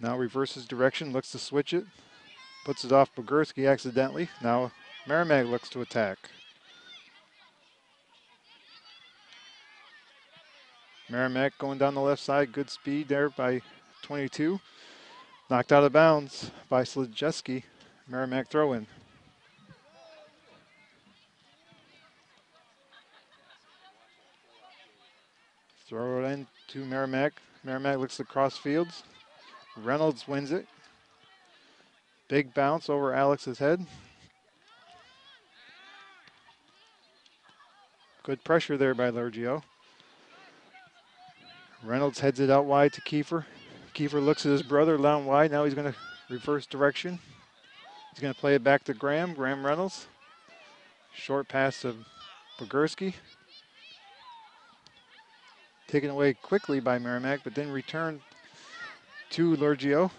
now reverses direction, looks to switch it. Puts it off Bogursky accidentally. Now Merrimack looks to attack. Merrimack going down the left side. Good speed there by 22. Knocked out of bounds by Slajewski. Merrimack throw in. Throw it in to Merrimack. Merrimack looks to cross fields. Reynolds wins it. Big bounce over Alex's head. Good pressure there by Lurgio. Reynolds heads it out wide to Kiefer. Kiefer looks at his brother down wide. Now he's going to reverse direction. He's going to play it back to Graham. Graham Reynolds. Short pass to Bogursky. Taken away quickly by Merrimack, but then returned to Lurgio.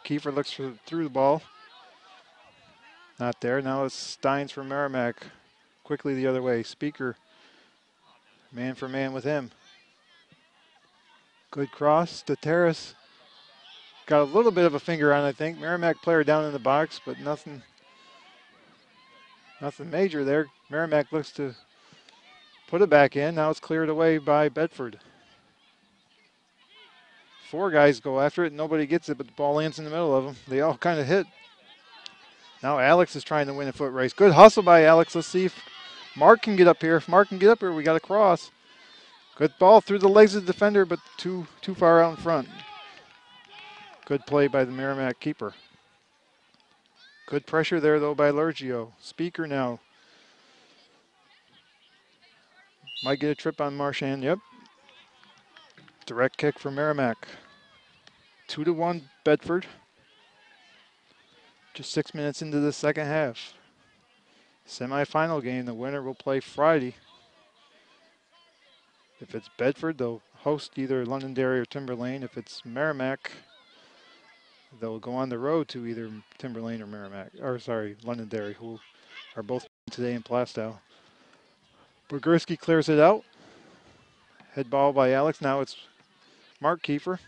Kiefer looks through the ball. Not there. Now it's Steins for Merrimack. quickly the other way. Speaker, man for man with him. Good cross to Terrace. Got a little bit of a finger on, I think. Merrimack player down in the box, but nothing major there. Merrimack looks to put it back in. Now it's cleared away by Bedford. 4 guys go after it. Nobody gets it, but the ball lands in the middle of them. They all kind of hit. Now Alex is trying to win a foot race. Good hustle by Alex. Let's see if Mark can get up here. If Mark can get up here, we got a cross. Good ball through the legs of the defender, but too far out in front. Good play by the Merrimack keeper. Good pressure there, though, by Lurgio. Speaker now. Might get a trip on Marchand. Yep. Direct kick for Merrimack. 2-1 Bedford. Just 6 minutes into the second half. Semifinal game. The winner will play Friday. If it's Bedford, they'll host either Londonderry or Timberlane. If it's Merrimack, they'll go on the road to either Timberlane or Merrimack, or sorry, Londonderry, who are both today in Plastow. Burgerski clears it out. Head ball by Alex. Now it's Mark Kiefer.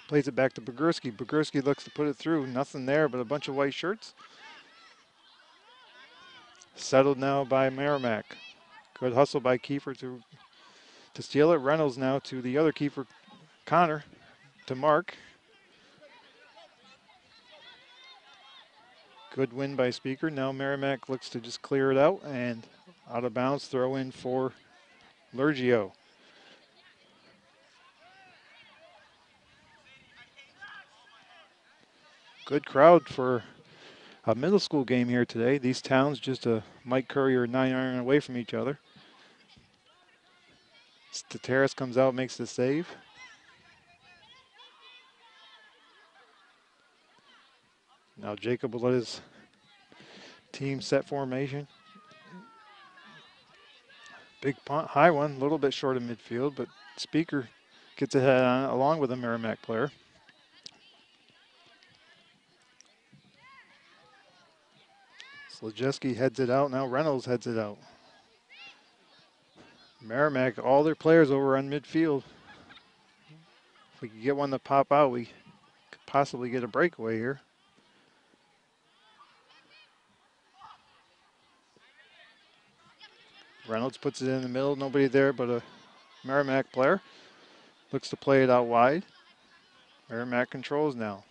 Plays it back to Burgerski. Burgerski looks to put it through. Nothing there but a bunch of white shirts. Settled now by Merrimack. Good hustle by Kiefer to steal it. Reynolds now to the other Kiefer, Connor, to Mark. Good win by Speaker. Now Merrimack looks to just clear it out, and out of bounds throw in for Lurgio. Good crowd for a middle school game here today. These towns just a Mike Currier 9-iron away from each other. Stateras comes out, makes the save. Now Jacob will let his team set formation. Big punt, high one, a little bit short of midfield, but Speaker gets ahead on it along with a Merrimack player. Slajewski heads it out. Now Reynolds heads it out. Merrimack, all their players over on midfield. If we could get one to pop out, we could possibly get a breakaway here. Reynolds puts it in the middle. Nobody there but a Merrimack player. Looks to play it out wide. Merrimack controls now.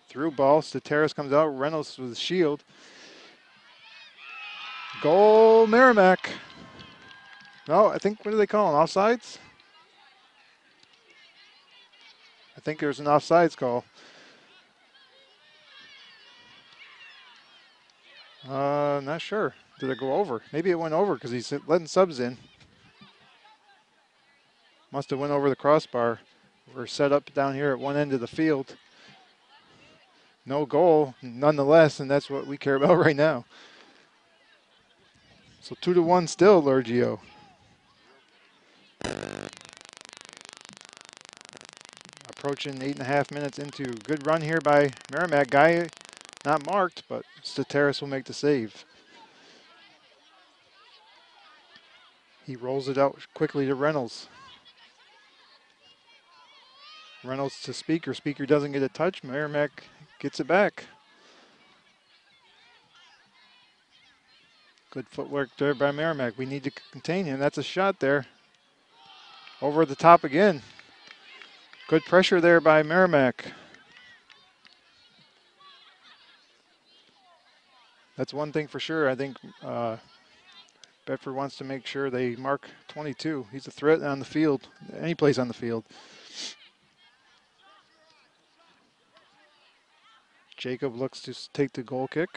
Through ball. Stateras comes out. Reynolds with a shield. Goal, Merrimack. No, I think, what do they call them? Offsides? I think there's an offsides call. Not sure. Did it go over? Maybe it went over because he's letting subs in. Must have went over the crossbar. We're set up down here at one end of the field. No goal, nonetheless, and that's what we care about right now. So 2-1 still, Lurgio. Approaching 8.5 minutes into. Good run here by Merrimack. Guy not marked, but Stateras will make the save. He rolls it out quickly to Reynolds. Reynolds to Speaker. Speaker doesn't get a touch. Merrimack gets it back. Good footwork there by Merrimack. We need to contain him. That's a shot there. Over the top again. Good pressure there by Merrimack. That's one thing for sure. I think Bedford wants to make sure they mark 22. He's a threat on the field, any place on the field. Jacob looks to take the goal kick.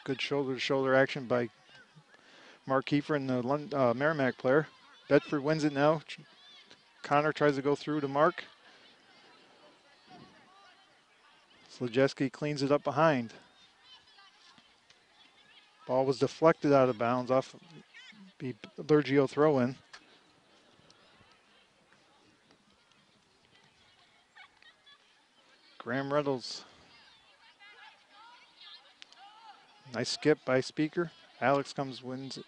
Good shoulder-to-shoulder action by Mark Kiefer and the Merrimack player. Bedford wins it now. Connor tries to go through to Mark. Slajewski cleans it up behind. Ball was deflected out of bounds off the Lurgio throw-in. Graham Reynolds Nice skip by Speaker. Alex wins it.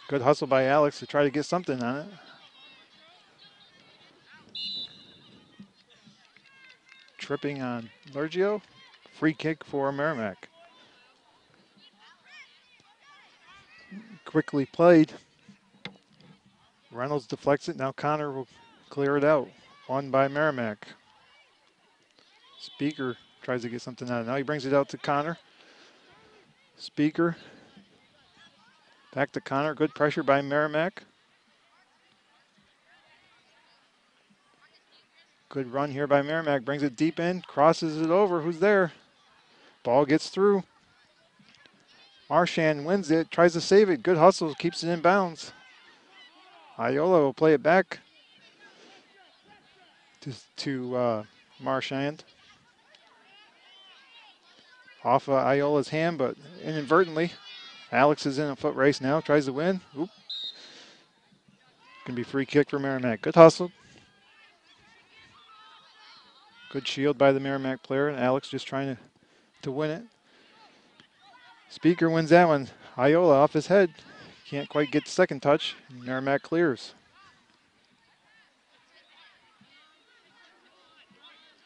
Good hustle by Alex to try to get something on it. Tripping on Lurgio. Free kick for Merrimack. Quickly played. Reynolds deflects it. Now Connor will clear it out. Won by Merrimack. Speaker tries to get something out of it. Now he brings it out to Connor. Speaker. Back to Connor. Good pressure by Merrimack. Good run here by Merrimack. Brings it deep in. Crosses it over. Who's there? Ball gets through. Marchand wins it. Tries to save it. Good hustle. Keeps it in bounds. Iola will play it back to Marchand. Off of Iola's hand, but inadvertently. Alex is in a foot race now. Tries to win. Oop. Can be free kick for Merrimack. Good hustle. Good shield by the Merrimack player, and Alex just trying to win it. Speaker wins that one. Iola off his head. Can't quite get the second touch. Merrimack clears.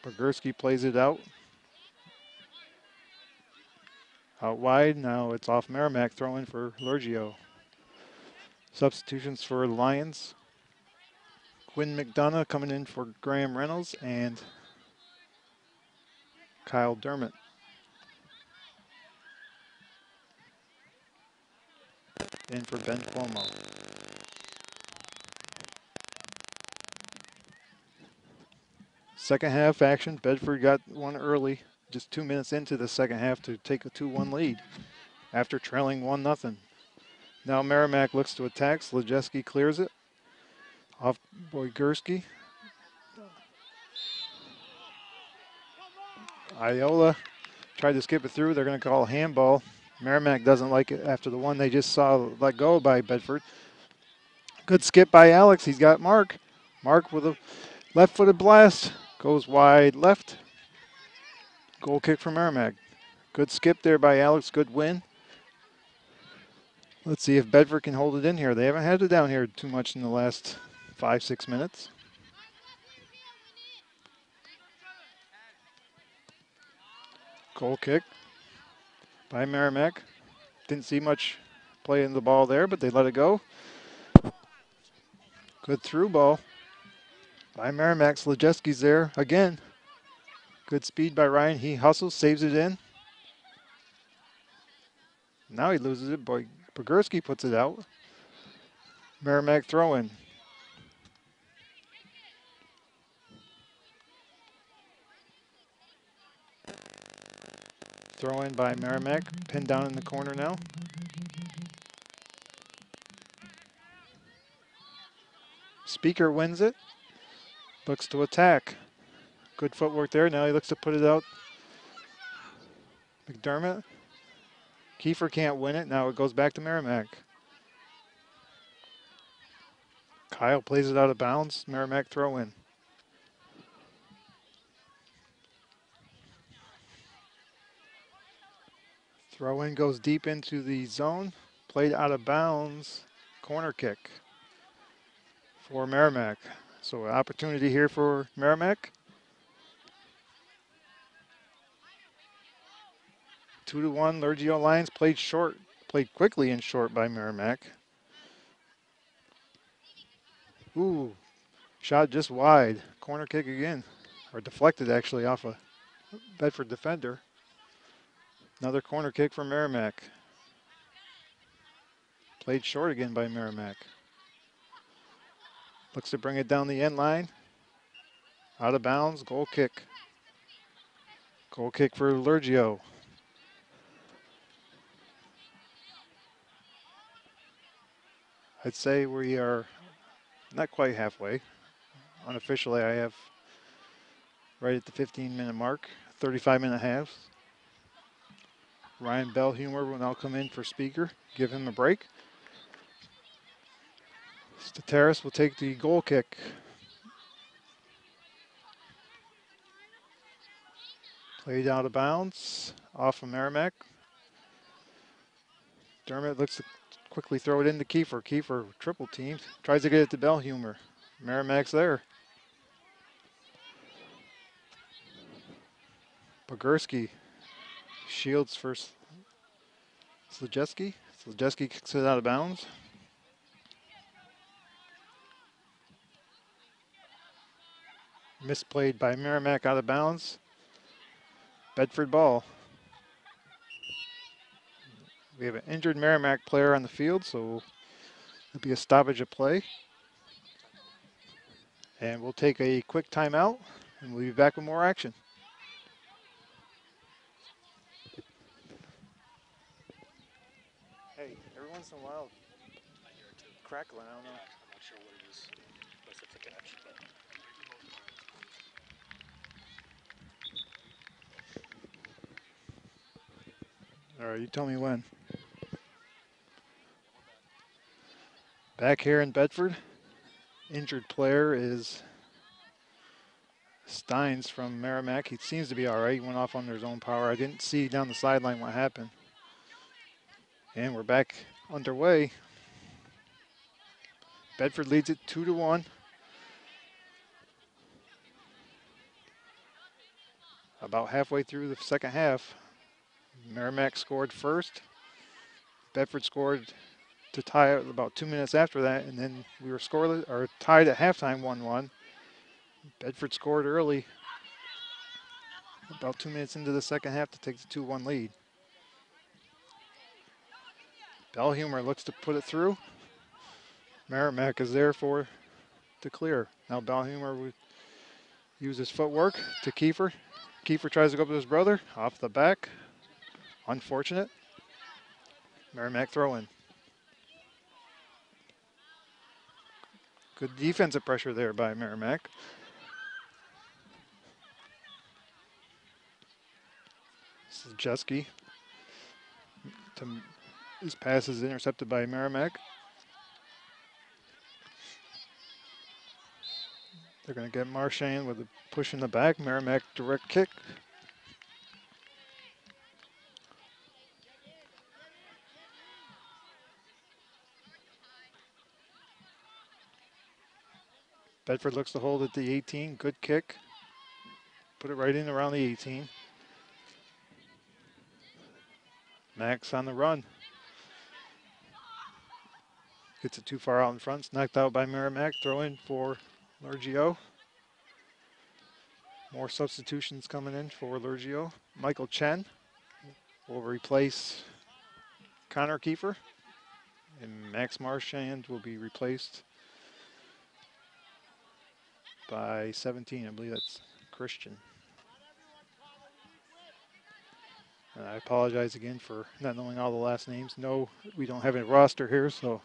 Bogursky plays it out. Out wide. Now it's off Merrimack. Throw in for Lurgio. Substitutions for Lions. Quinn McDonough coming in for Graham Reynolds and Kyle Dermott. In for Ben Cuomo. Second half action. Bedford got one early, just 2 minutes into the second half to take a 2-1 lead after trailing 1-0. Now Merrimack looks to attack. Slajeski clears it. Off Bogursky. Iola tried to skip it through. They're going to call a handball. Merrimack doesn't like it after the one they just saw let go by Bedford. Good skip by Alex. He's got Mark. Mark with a left-footed blast. Goes wide left. Goal kick for Merrimack. Good skip there by Alex. Good win. Let's see if Bedford can hold it in here. They haven't had it down here too much in the last 5-6 minutes. Goal kick by Merrimack. Didn't see much play in the ball there, but they let it go. Good through ball by Merrimack. Slajeski's there again. Good speed by Ryan. He hustles, saves it in. Now he loses it. Bogursky puts it out. Merrimack throw in. Throw in by Merrimack. Pinned down in the corner now. Speaker wins it. Looks to attack. Good footwork there. Now he looks to put it out. McDermott. Kiefer can't win it. Now it goes back to Merrimack. Kyle plays it out of bounds. Merrimack throw in. Throw in goes deep into the zone. Played out of bounds. Corner kick for Merrimack. So an opportunity here for Merrimack. 2-1. Lurgio Lions played short. Played quickly and short by Merrimack. Ooh. Shot just wide. Corner kick again. Or deflected actually off a Bedford defender. Another corner kick for Merrimack. Played short again by Merrimack. Looks to bring it down the end line. Out of bounds. Goal kick. Goal kick for Lurgio. I'd say we are not quite halfway. Unofficially, I have right at the 15-minute mark, 35-minute halves. Ryan Bellhumor will now come in for Speaker, give him a break. Stateris will take the goal kick. Played out of bounds. Off of Merrimack. Dermott looks to quickly throw it into Kiefer. Kiefer triple teamed. Tries to get it to Bellhumer. Merrimack's there. Pogorski shields for Slajewski. Slajewski kicks it out of bounds. Misplayed by Merrimack out of bounds. Bedford ball. We have an injured Merrimack player on the field, so it'll be a stoppage of play. And we'll take a quick timeout, and we'll be back with more action. Hey, every once in a while, crackling, I don't know. I'm not sure what it is, but it's a connection. All right, you tell me when. Back here in Bedford, injured player is Steins from Merrimack. He seems to be all right. He went off under his own power. I didn't see down the sideline what happened. And we're back underway. Bedford leads it 2-1. About halfway through the second half, Merrimack scored first. Bedford scored to tie it about 2 minutes after that, and then we were scoreless or tied at halftime 1-1. Bedford scored early, about 2 minutes into the second half to take the 2-1 lead. Bellhumer looks to put it through. Merrimack is there to clear. Now Bellhumer would use his footwork to Kiefer. Kiefer tries to go up to his brother, off the back. Unfortunate. Merrimack throw in. Good defensive pressure there by Merrimack. This is Jeske. His pass is intercepted by Merrimack. They're going to get Marchand with a push in the back. Merrimack direct kick. Bedford looks to hold at the 18. Good kick. Put it right in around the 18. Max on the run. Gets it too far out in front. It's knocked out by Merrimack. Throw in for Lurgio. More substitutions coming in for Lurgio. Michael Chen will replace Connor Kiefer. And Max Marchand will be replaced by 17. I believe that's Christian. And I apologize again for not knowing all the last names. No, we don't have a roster here, so.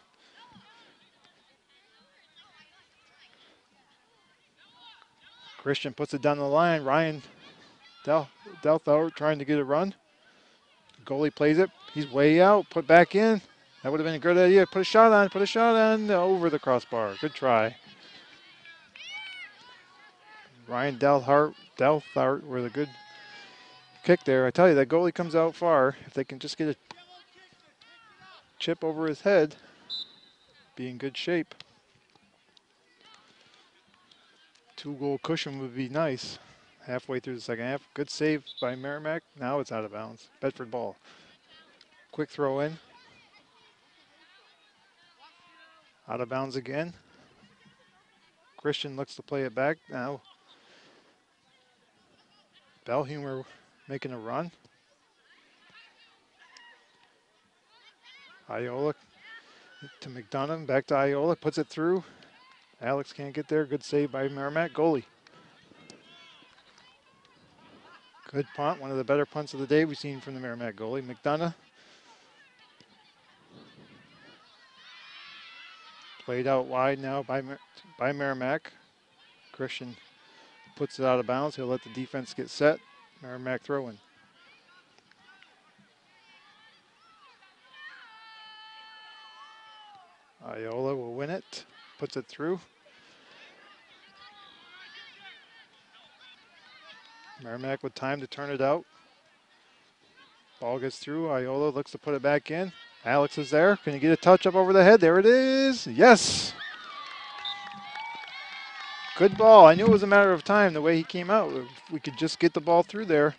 Christian puts it down the line. Ryan Delthauer trying to get a run. Goalie plays it. He's way out. Put back in. That would have been a good idea. Put a shot on. Put a shot on. Over the crossbar. Good try. Ryan Delthauer with a good kick there. I tell you, that goalie comes out far. If they can just get a chip over his head, be in good shape. 2-goal cushion would be nice. Halfway through the second half. Good save by Merrimack. Now it's out of bounds. Bedford ball. Quick throw in. Out of bounds again. Christian looks to play it back now. Bellhumer making a run. Iola to McDonough. Back to Iola. Puts it through. Alex can't get there. Good save by Merrimack. Goalie. Good punt. One of the better punts of the day we've seen from the Merrimack goalie. McDonough. Played out wide now by Merrimack. Christian puts it out of bounds. He'll let the defense get set. Merrimack throwing. Iola will win it. Puts it through. Merrimack with time to turn it out. Ball gets through. Iola looks to put it back in. Alex is there. Can you get a touch up over the head? There it is. Yes. Good ball. I knew it was a matter of time the way he came out. If we could just get the ball through there.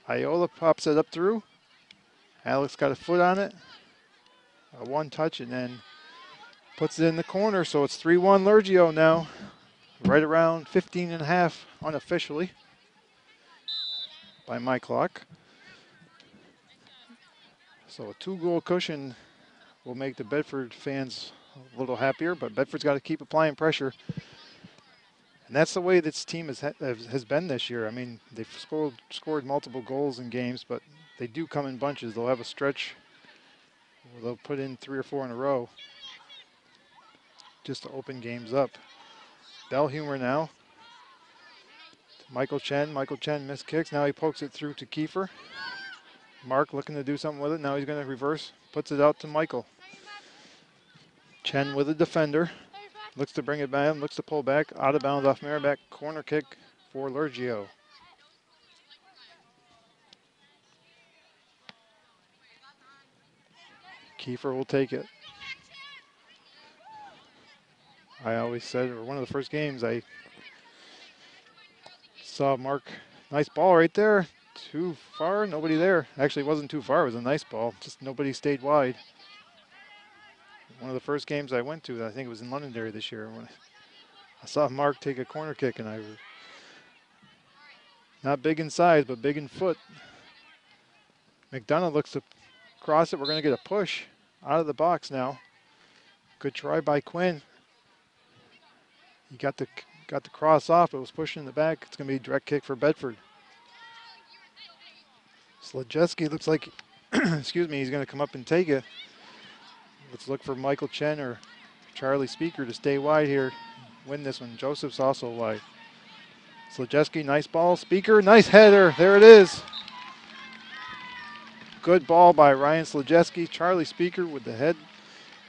Iola pops it up through. Alex got a foot on it. A one touch and then puts it in the corner. So it's 3-1 Lurgio now. Right around 15 and a half unofficially by my clock. So a 2-goal cushion will make the Bedford fans a little happier, but Bedford's got to keep applying pressure. And that's the way this team has been this year. I mean, they've scored multiple goals in games, but they do come in bunches. They'll have a stretch where they'll put in 3 or 4 in a row just to open games up. Bell humor now. Michael Chen. Michael Chen missed kicks. Now he pokes it through to Kiefer. Mark looking to do something with it. Now he's going to reverse. Puts it out to Michael. Chen with a defender. Looks to bring it back. Looks to pull back. Out of bounds off Merrimack. Corner kick for Lurgio. Kiefer will take it. I always said, or one of the first games, I saw Mark. Nice ball right there. Too far. Nobody there. Actually, it wasn't too far. It was a nice ball. Just nobody stayed wide. One of the first games I went to, I think it was in Londonderry this year, when I saw Mark take a corner kick, and I was not big in size, but big in foot. McDonough looks to cross it. We're going to get a push out of the box now. Good try by Quinn. He got the cross off. It was pushing in the back. It's going to be a direct kick for Bedford. Slajewski looks like, excuse me, he's going to come up and take it. Let's look for Michael Chen or Charlie Speaker to stay wide here. Win this one. Joseph's also wide. Slajewski, nice ball. Speaker, nice header. There it is. Good ball by Ryan Slajewski. Charlie Speaker with the head.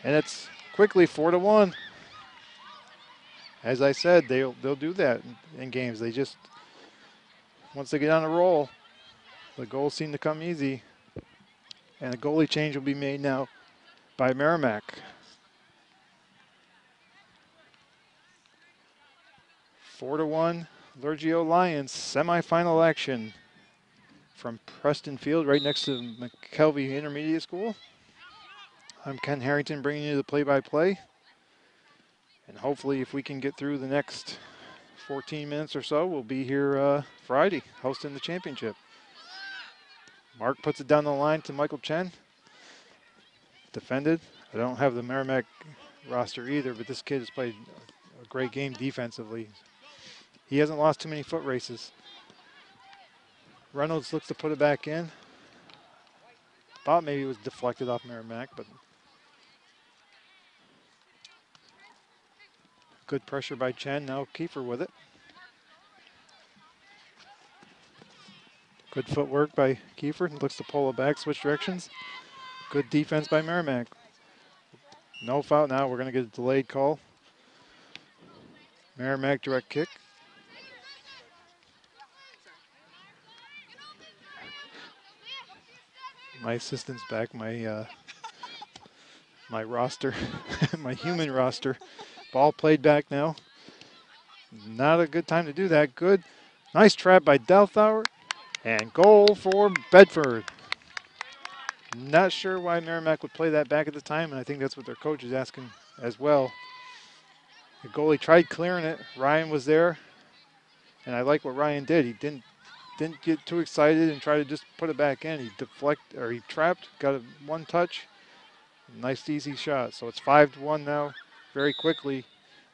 And it's quickly 4-1. As I said, they'll do that in games. They just, once they get on a roll, the goals seem to come easy. And a goalie change will be made now by Merrimack. 4-1, Lurgio Lions, semifinal action from Preston Field, right next to McKelvey Intermediate School. I'm Ken Harrington bringing you the play-by-play. And hopefully if we can get through the next 14 minutes or so, we'll be here Friday hosting the championship. Mark puts it down the line to Michael Chen. Defended. I don't have the Merrimack roster either, but this kid has played a great game defensively. He hasn't lost too many foot races. Reynolds looks to put it back in. Thought maybe it was deflected off Merrimack, but good pressure by Chen. Now Kiefer with it. Good footwork by Kiefer. Looks to pull it back, switch directions. Good defense by Merrimack. No foul now. We're going to get a delayed call. Merrimack direct kick. My assistant's back. My roster, my human roster. Ball played back now. Not a good time to do that. Good. Nice trap by Delthauer. And goal for Bedford. Not sure why Merrimack would play that back at the time, and I think that's what their coach is asking as well. The goalie tried clearing it. Ryan was there, and I like what Ryan did. He didn't get too excited and try to just put it back in. He trapped, got a one touch. Nice easy shot. So it's 5-1 now. Very quickly,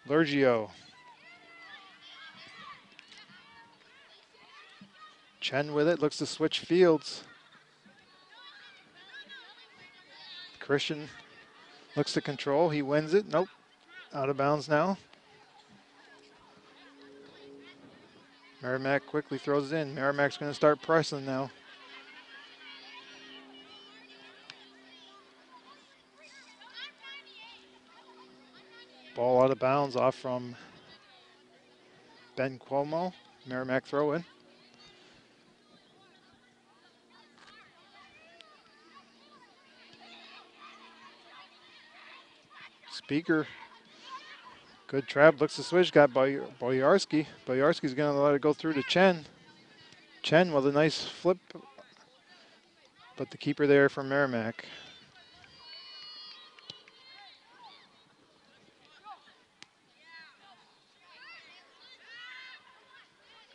Lurgio. Chen with it, looks to switch fields. Christian looks to control. He wins it. Nope. Out of bounds now. Merrimack quickly throws it in. Merrimack's going to start pressing now. Ball out of bounds off from Ben Cuomo. Merrimack throw in. Speaker. Good trap. Looks to switch. Got Boyarski. Boyarski's going to let it go through to Chen. Chen with a nice flip. But the keeper there from Merrimack.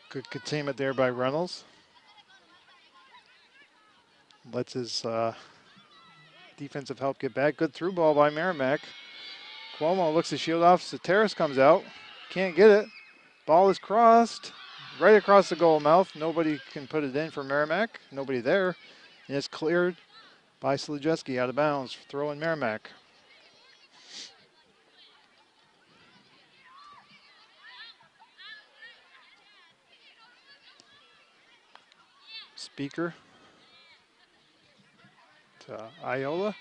Good containment there by Reynolds. Lets his defensive help get back. Good through ball by Merrimack. Cuomo looks to shield off. Soteris comes out. Can't get it. Ball is crossed right across the goal mouth. Nobody can put it in for Merrimack. Nobody there. And it's cleared by Slajewski out of bounds. Throw in Merrimack. Speaker to Iola.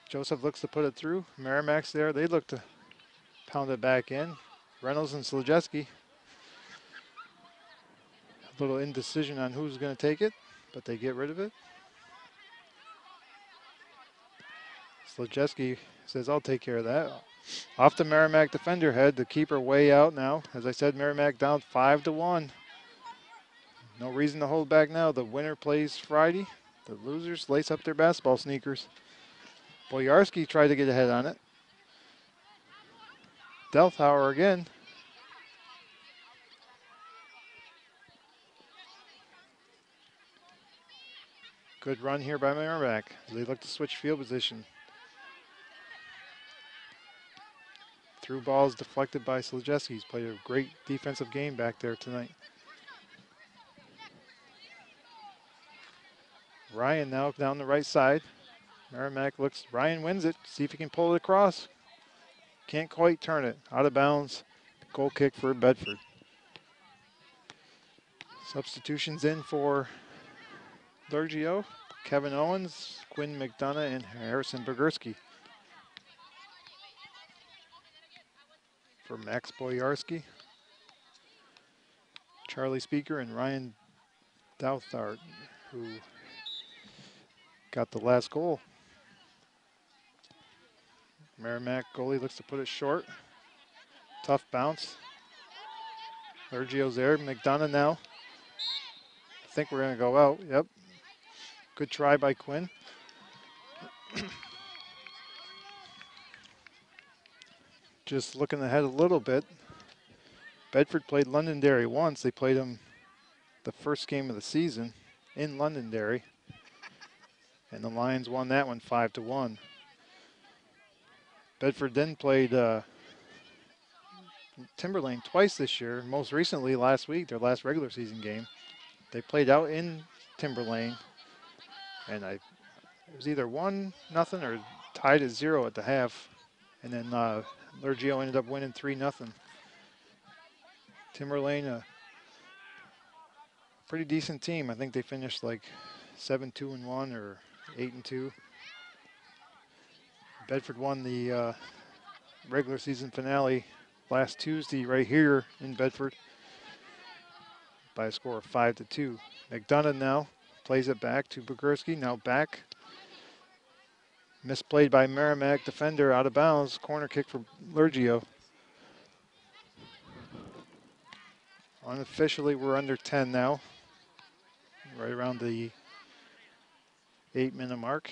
Joseph looks to put it through. Merrimack's there. They look to pound it back in. Reynolds and Slajewski. A little indecision on who's going to take it, but they get rid of it. Slajewski says, I'll take care of that. Off the Merrimack defender head. The keeper way out now. As I said, Merrimack down 5-1. No reason to hold back now. The winner plays Friday. The losers lace up their basketball sneakers. Boyarski tried to get ahead on it. Delthauer again. Good run here by Merrimack. They look to switch field position. Through balls deflected by Slajewski. He's played a great defensive game back there tonight. Ryan now down the right side. Merrimack looks, Ryan wins it. See if he can pull it across. Can't quite turn it. Out of bounds. Goal kick for Bedford. Substitutions in for Lurgio, Kevin Owens, Quinn McDonough, and Harrison Bogerski. For Max Boyarski, Charlie Speaker, and Ryan Douthart, who got the last goal. Merrimack goalie looks to put it short. Tough bounce. Lurgio's there. McDonough now. I think we're going to go out. Yep. Good try by Quinn. Just looking ahead a little bit. Bedford played Londonderry once. They played them the first game of the season in Londonderry. And the Lions won that one 5-1. Bedford then played Timberlane twice this year. Most recently last week, their last regular season game. They played out in Timberlane. And it was either 1-0 or tied at 0 at the half. And then Lurgio ended up winning 3-0. Timberlane, a pretty decent team. I think they finished like 7-2-1 or 8-2. Bedford won the regular season finale last Tuesday right here in Bedford by a score of 5-2. McDonough now plays it back to Bogerski. Now back. Misplayed by Merrimack defender out of bounds. Corner kick for Lurgio. Unofficially, we're under 10 now. Right around the 8-minute mark.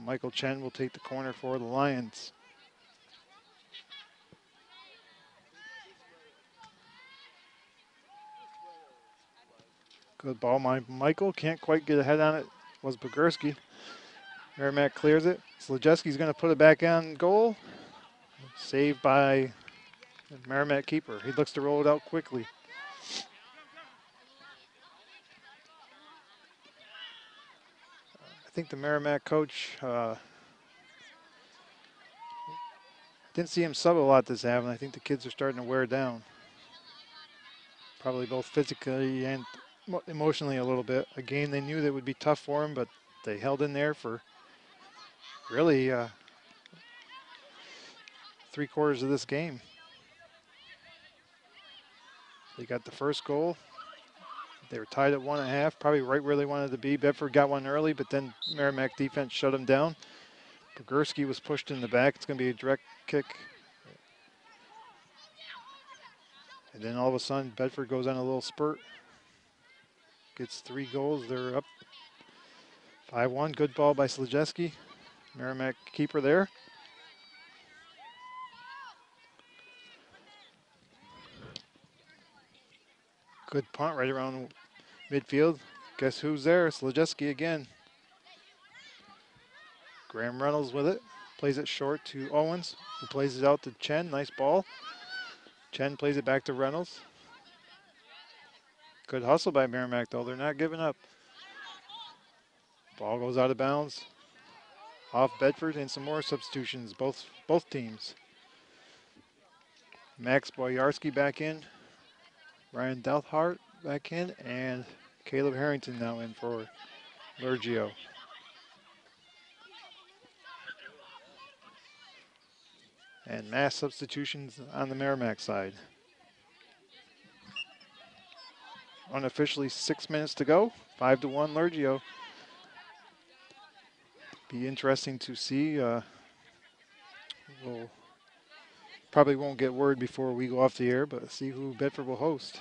Michael Chen will take the corner for the Lions. Good ball by Michael. Can't quite get ahead on it. Was Bogerski. Merrimack clears it. Slajewski's going to put it back on goal. Saved by the Merrimack keeper. He looks to roll it out quickly. I think the Merrimack coach didn't see him sub a lot this half, and I think the kids are starting to wear down. Probably both physically and emotionally a little bit. A game they knew that would be tough for them, but they held in there for really 3/4 of this game. They got the first goal. They were tied at 1.5, probably right where they wanted to be. Bedford got one early, but then Merrimack defense shut them down. Pogorski was pushed in the back. It's going to be a direct kick. And then all of a sudden, Bedford goes on a little spurt. Gets 3 goals. They're up 5-1. Good ball by Slajewski. Merrimack keeper there. Good punt right around midfield. Guess who's there? Slajewski again. Graham Reynolds with it. Plays it short to Owens, who plays it out to Chen. Nice ball. Chen plays it back to Reynolds. Good hustle by Merrimack, though. They're not giving up. Ball goes out of bounds. Off Bedford, and some more substitutions, both teams. Max Boyarski back in. Ryan Delthart back in. And Caleb Harrington now in for Lurgio. And mass substitutions on the Merrimack side. Unofficially 6 minutes to go. 5-1 Lurgio. Be interesting to see. We'll probably won't get word before we go off the air, but see who Bedford will host.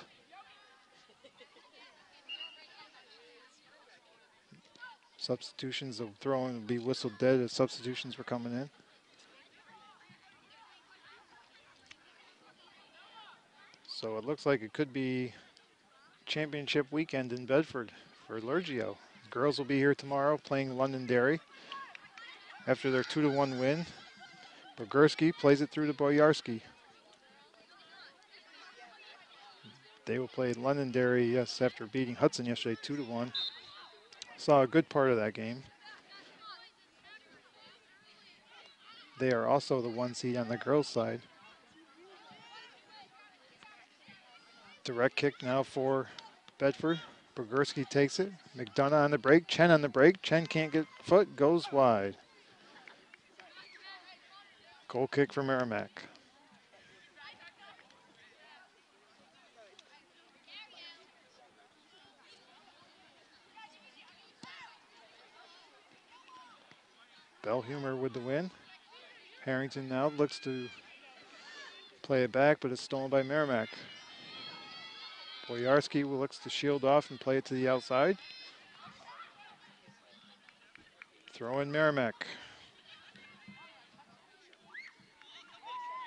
Substitutions of throwing will be whistled dead as substitutions were coming in. So it looks like it could be championship weekend in Bedford for Lurgio. Girls will be here tomorrow playing Londonderry after their 2-1 win. Pogorski plays it through to Boyarski. They will play Londonderry, yes, after beating Hudson yesterday 2-1. Saw a good part of that game. They are also the 1 seed on the girls' side. Direct kick now for Bedford. Pogorski takes it. McDonough on the break. Chen on the break. Chen can't get foot. Goes wide. Goal kick for Merrimack. Bellhumer with the win. Harrington now looks to play it back, but it's stolen by Merrimack. Boyarski looks to shield off and play it to the outside. Throw in Merrimack.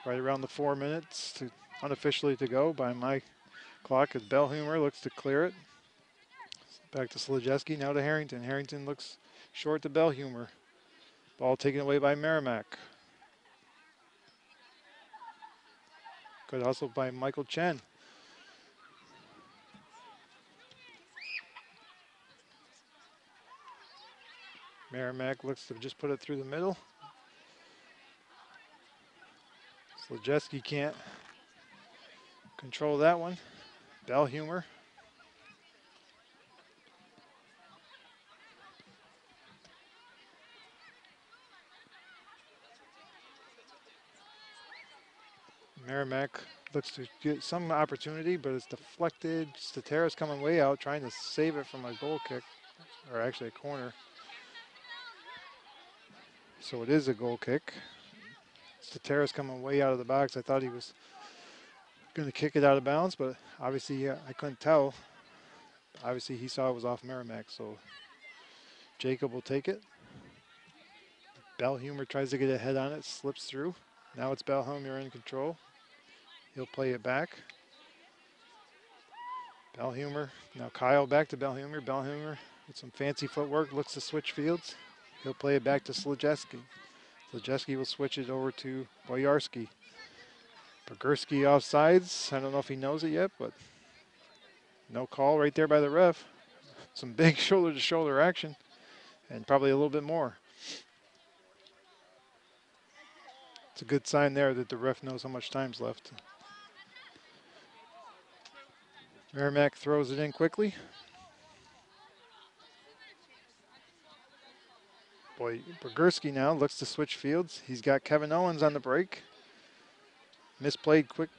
Right around the 4 minutes to unofficially to go by my clock as Bellhumer looks to clear it. Back to Slajewski, now to Harrington. Harrington looks short to Bellhumer. Ball taken away by Merrimack. Good hustle by Michael Chen. Merrimack looks to just put it through the middle. Slajewski can't control that one. Bellhumer. Merrimack looks to get some opportunity, but it's deflected. Statera's coming way out, trying to save it from a goal kick, or actually a corner. So it is a goal kick. Statera's coming way out of the box. I thought he was going to kick it out of bounds, but obviously I couldn't tell. Obviously he saw it was off Merrimack, so Jacob will take it. Bellhumer tries to get a head on it, slips through. Now it's Bellhumer in control. He'll play it back. Bellhumer, now Kyle back to Bellhumer. Bellhumer with some fancy footwork, looks to switch fields. He'll play it back to Slajewski. Slajewski will switch it over to Boyarski. Pogorski offsides. I don't know if he knows it yet, but no call right there by the ref. Some big shoulder-to-shoulder action, and probably a little bit more. It's a good sign there that the ref knows how much time's left. Merrimack throws it in quickly. Pogorski now looks to switch fields. He's got Kevin Owens on the break. Misplayed quick,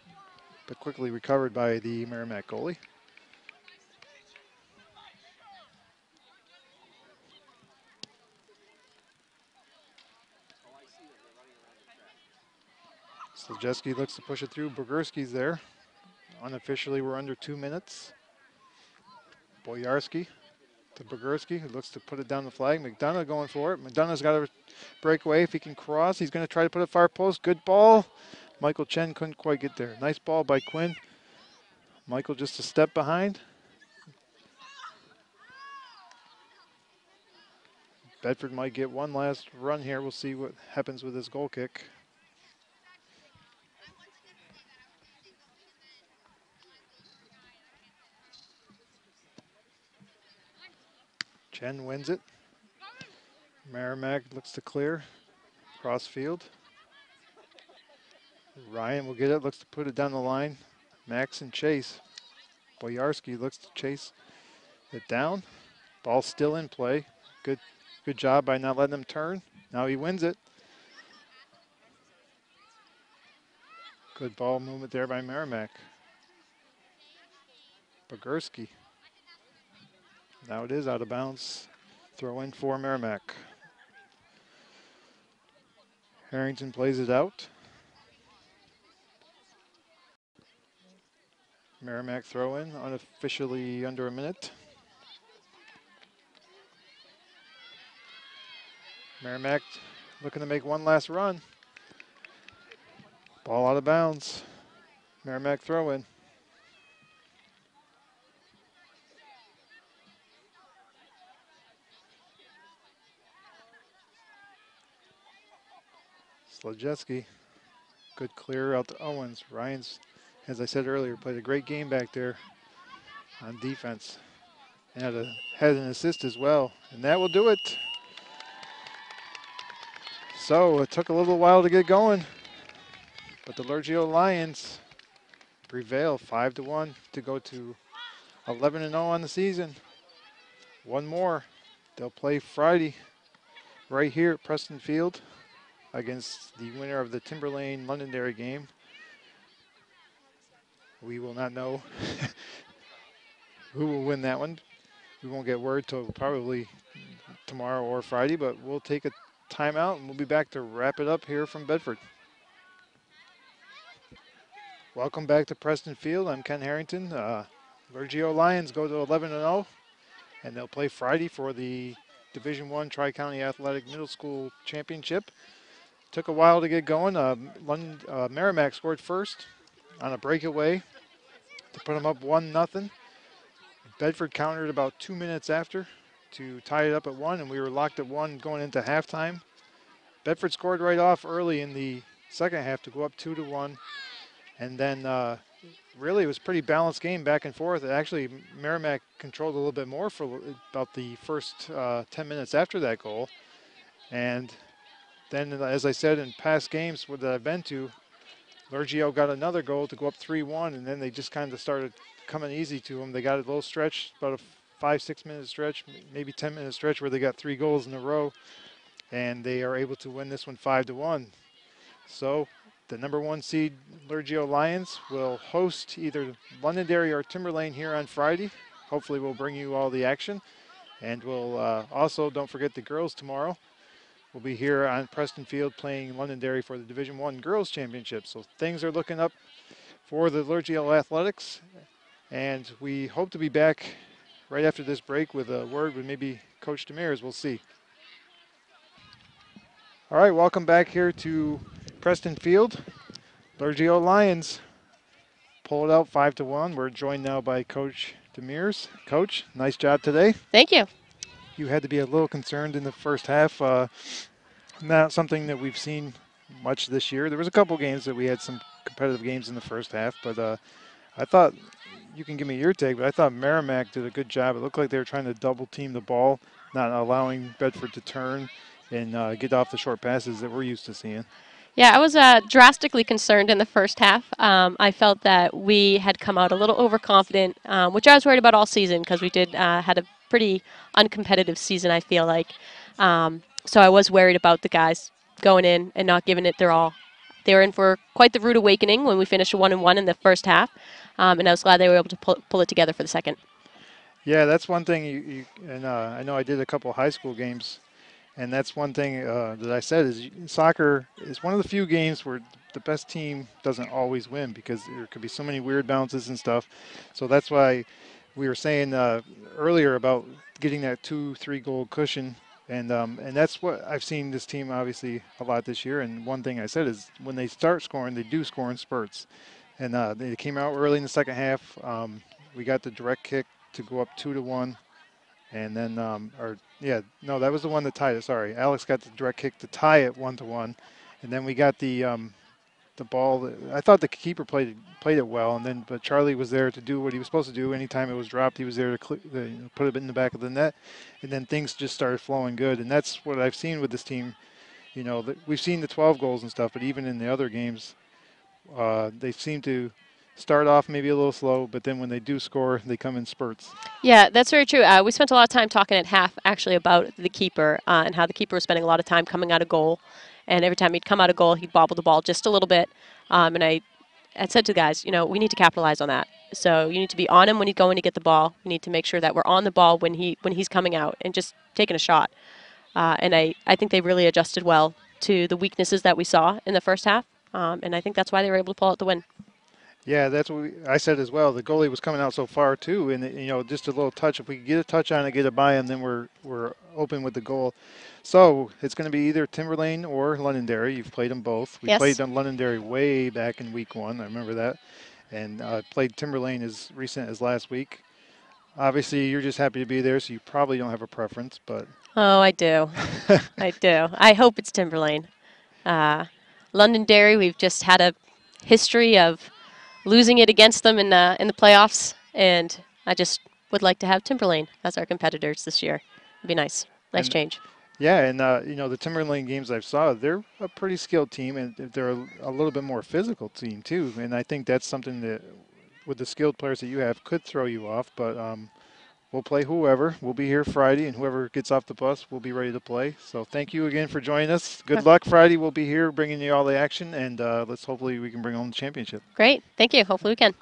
but quickly recovered by the Merrimack goalie. Slajewski looks to push it through. Bogurski's there. Unofficially, we're under 2 minutes. Boyarski to Bogurski, who looks to put it down the flag. McDonough going for it. McDonough's got to break away if he can cross. He's going to try to put it far post. Good ball. Michael Chen couldn't quite get there. Nice ball by Quinn. Michael just a step behind. Bedford might get one last run here. We'll see what happens with this goal kick. Chen wins it. Merrimack looks to clear. Cross field. Ryan will get it, looks to put it down the line. Max and chase. Boyarski looks to chase it down. Ball still in play. Good job by not letting him turn. Now he wins it. Good ball movement there by Merrimack. Bogurski. Now it is out of bounds. Throw in for Merrimack. Harrington plays it out. Merrimack throw in, unofficially under a minute. Merrimack looking to make one last run. Ball out of bounds. Merrimack throw in. Slajewski. Good clear out to Owens. Ryan's, as I said earlier, played a great game back there on defense. And had an assist as well. And that will do it. So it took a little while to get going. But the Lurgio Lions prevail 5-1 to go to 11-0 on the season. One more. They'll play Friday right here at Preston Field against the winner of the Timberlane Londonderry game. We will not know who will win that one. We won't get word till probably tomorrow or Friday, but we'll take a timeout and we'll be back to wrap it up here from Bedford. Welcome back to Preston Field. I'm Ken Harrington. Lurgio Lions go to 11-0, and they'll play Friday for the Division I Tri-County Athletic Middle School Championship. Took a while to get going. Merrimack scored first on a breakaway to put them up 1-0. Bedford countered about 2 minutes after to tie it up at 1, and we were locked at 1 going into halftime. Bedford scored right off early in the second half to go up 2-1. And then really it was a pretty balanced game back and forth. Actually, Merrimack controlled a little bit more for about the first 10 minutes after that goal. And then, as I said in past games that I've been to, Lurgio got another goal to go up 3-1, and then they just kind of started coming easy to them. They got a little stretch, about a 5-6 minute stretch, maybe 10-minute stretch where they got 3 goals in a row, and they are able to win this one 5-1. So the number 1 seed Lurgio Lions will host either Londonderry or Timberlane here on Friday. Hopefully we'll bring you all the action. And we'll also, don't forget the girls tomorrow. We'll be here on Preston Field playing Londonderry for the Division I Girls Championship. So things are looking up for the Lurgio Athletics. And we hope to be back right after this break with a word with maybe Coach Demers. We'll see. All right, welcome back here to Preston Field. Lurgio Lions pull it out 5-1. We're joined now by Coach Demers. Coach, nice job today. Thank you. You had to be a little concerned in the first half. Not something that we've seen much this year. There was a couple games that we had some competitive games in the first half, but I thought, you can give me your take, but I thought Merrimack did a good job. It looked like they were trying to double team the ball, not allowing Bedford to turn and get off the short passes that we're used to seeing. Yeah, I was drastically concerned in the first half. I felt that we had come out a little overconfident, which I was worried about all season because we did had a pretty uncompetitive season, I feel like. So I was worried about the guys going in and not giving it their all. They were in for quite the rude awakening when we finished 1-1 in the first half, and I was glad they were able to pull it together for the second. Yeah, that's one thing. And I know I did a couple high school games, And that's one thing that I said is soccer is one of the few games where the best team doesn't always win because there could be so many weird bounces and stuff. So that's why we were saying earlier about getting that 2-3 goal cushion. And that's what I've seen this team obviously a lot this year. And one thing I said is when they start scoring, they do score in spurts. And they came out early in the second half. We got the direct kick to go up 2-1. And then, no, that was the one that tied it. Sorry, Alex got the direct kick to tie it 1-1, and then we got the ball. I thought the keeper played it well, and then but Charlie was there to do what he was supposed to do. Anytime it was dropped, he was there to put it in the back of the net, and then things just started flowing good. And that's what I've seen with this team. You know, we've seen the 12 goals and stuff, but even in the other games, they seem to start off maybe a little slow, but then when they do score, they come in spurts. Yeah, that's very true. We spent a lot of time talking at half, actually, about the keeper and how the keeper was spending a lot of time coming out of goal. And every time he'd come out of goal, he'd bobble the ball just a little bit. And I had said to the guys, we need to capitalize on that. So you need to be on him when he's going to get the ball. We need to make sure that we're on the ball when he's coming out and just taking a shot. And I think they really adjusted well to the weaknesses that we saw in the first half. And I think that's why they were able to pull out the win. Yeah, that's what I said as well. The goalie was coming out so far too, and just a little touch. If we could get a touch on it, get it by him, then we're open with the goal. So it's going to be either Timberlane or Londonderry. You've played them both. We Yes. played them Londonderry way back in week 1. I remember that, and played Timberlane as recent as last week. Obviously, you're just happy to be there, so you probably don't have a preference, but. Oh, I do. I do. I hope it's Timberlane. Londonderry, we've just had a history of losing it against them in the playoffs, and I just would like to have Timberlane as our competitors this year. It'd be nice. Nice change. Yeah, and the Timberlane games I've saw, they're a pretty skilled team, and they're a little bit more physical team too. And I think that's something that, with the skilled players that you have, could throw you off. But we'll play whoever. We'll be here Friday, and whoever gets off the bus, we'll be ready to play. So thank you again for joining us. Good luck Friday. We'll be here bringing you all the action, and hopefully we can bring home the championship. Great. Thank you. Hopefully we can.